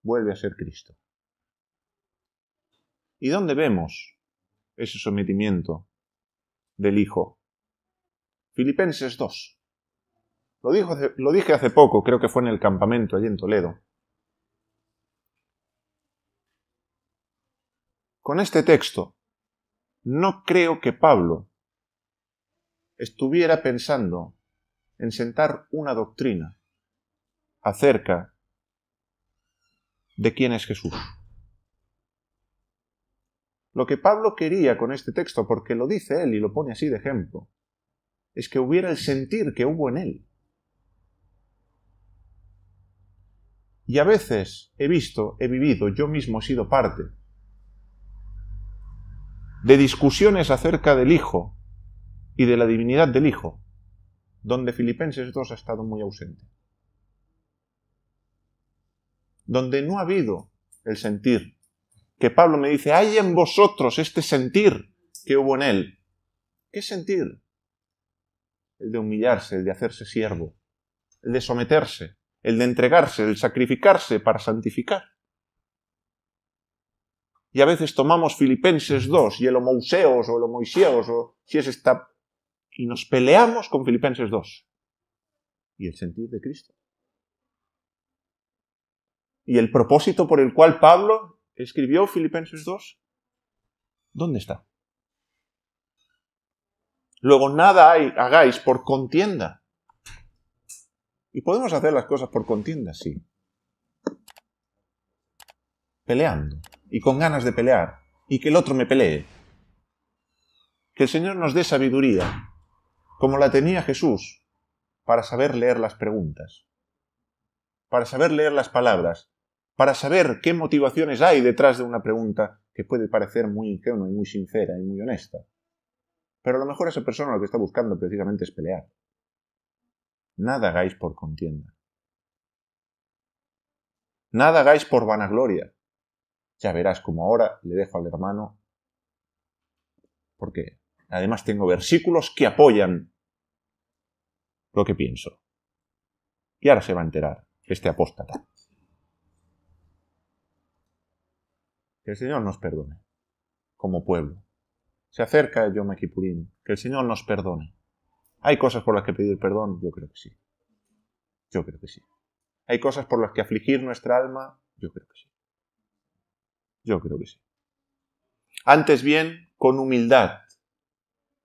vuelve a ser Cristo. ¿Y dónde vemos ese sometimiento del Hijo? Filipenses 2. Lo dije hace poco, creo que fue en el campamento allí en Toledo. Con este texto, no creo que Pablo estuviera pensando en sentar una doctrina acerca de quién es Jesús. Lo que Pablo quería con este texto, porque lo dice él y lo pone así de ejemplo, es que hubiera el sentir que hubo en él. Y a veces he vivido, yo mismo he sido parte de discusiones acerca del Hijo y de la divinidad del Hijo, donde Filipenses 2 ha estado muy ausente. Donde no ha habido el sentir. Que Pablo me dice, hay en vosotros este sentir que hubo en él. ¿Qué sentir? El de humillarse, el de hacerse siervo, el de someterse, el de entregarse, el de sacrificarse para santificar. Y a veces tomamos Filipenses 2 y el homouseos o el homoiseos o si es esta, y nos peleamos con Filipenses 2. ¿Y el sentir de Cristo? ¿Y el propósito por el cual Pablo escribió Filipenses 2? ¿Dónde está? Luego nada hagáis por contienda. ¿Y podemos hacer las cosas por contienda? Sí. Peleando. Y con ganas de pelear. Y que el otro me pelee. Que el Señor nos dé sabiduría, como la tenía Jesús, para saber leer las preguntas. para saber leer las palabras, para saber qué motivaciones hay detrás de una pregunta que puede parecer muy ingenua y muy sincera y muy honesta. Pero a lo mejor esa persona lo que está buscando precisamente es pelear. Nada hagáis por contienda. Nada hagáis por vanagloria. Ya verás como ahora le dejo al hermano, porque además tengo versículos que apoyan lo que pienso. Y ahora se va a enterar este apóstata. Que el Señor nos perdone, como pueblo. Se acerca el Yom Kippurín, que el Señor nos perdone. ¿Hay cosas por las que pedir perdón? Yo creo que sí. Yo creo que sí. ¿Hay cosas por las que afligir nuestra alma? Yo creo que sí. Yo creo que sí. Antes bien, con humildad.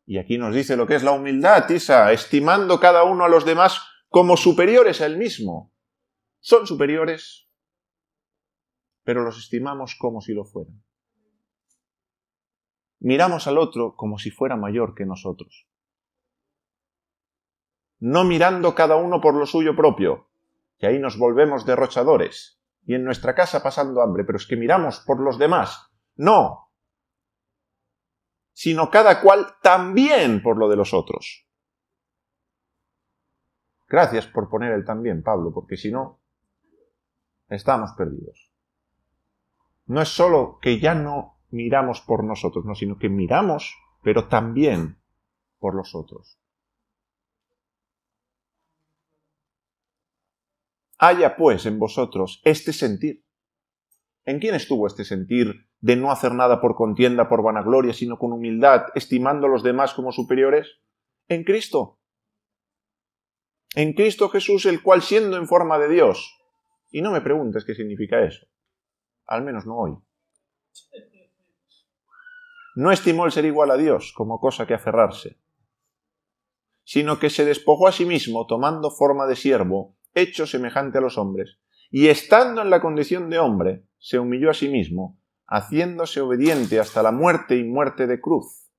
Y aquí nos dice lo que es la humildad, Isa, estimando cada uno a los demás como superiores a él mismo. Son superiores, pero los estimamos como si lo fueran. Miramos al otro como si fuera mayor que nosotros. No mirando cada uno por lo suyo propio, que ahí nos volvemos derrochadores, y en nuestra casa pasando hambre, pero es que miramos por los demás. No, sino cada cual también por lo de los otros. Gracias por poner el también, Pablo, porque si no, estamos perdidos. No es solo que ya no miramos por nosotros, no, sino que miramos, pero también por los otros. Haya pues en vosotros este sentir. ¿En quién estuvo este sentir de no hacer nada por contienda, por vanagloria, sino con humildad, estimando a los demás como superiores? En Cristo. En Cristo Jesús, el cual siendo en forma de Dios. Y no me preguntes qué significa eso. Al menos no hoy. No estimó el ser igual a Dios como cosa que aferrarse, sino que se despojó a sí mismo, tomando forma de siervo, hecho semejante a los hombres, y estando en la condición de hombre, se humilló a sí mismo, haciéndose obediente hasta la muerte y muerte de cruz.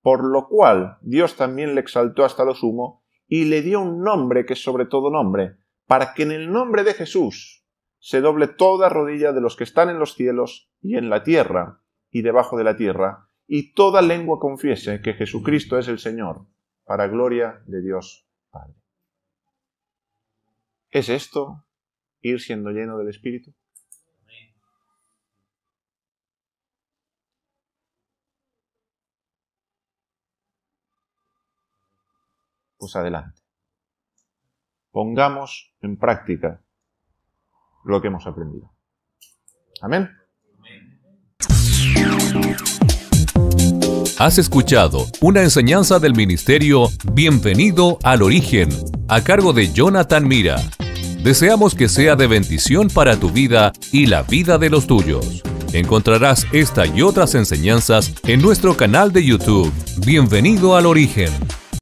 Por lo cual Dios también le exaltó hasta lo sumo, y le dio un nombre que es sobre todo nombre, para que en el nombre de Jesús se doble toda rodilla de los que están en los cielos y en la tierra y debajo de la tierra, y toda lengua confiese que Jesucristo es el Señor, para gloria de Dios Padre. ¿Es esto ir siendo lleno del Espíritu? Pues adelante. Pongamos en práctica lo que hemos aprendido. Amén. Has escuchado una enseñanza del ministerio Bienvenido al Origen, a cargo de Jonathan Mira. Deseamos que sea de bendición para tu vida y la vida de los tuyos. Encontrarás esta y otras enseñanzas en nuestro canal de YouTube, Bienvenido al Origen.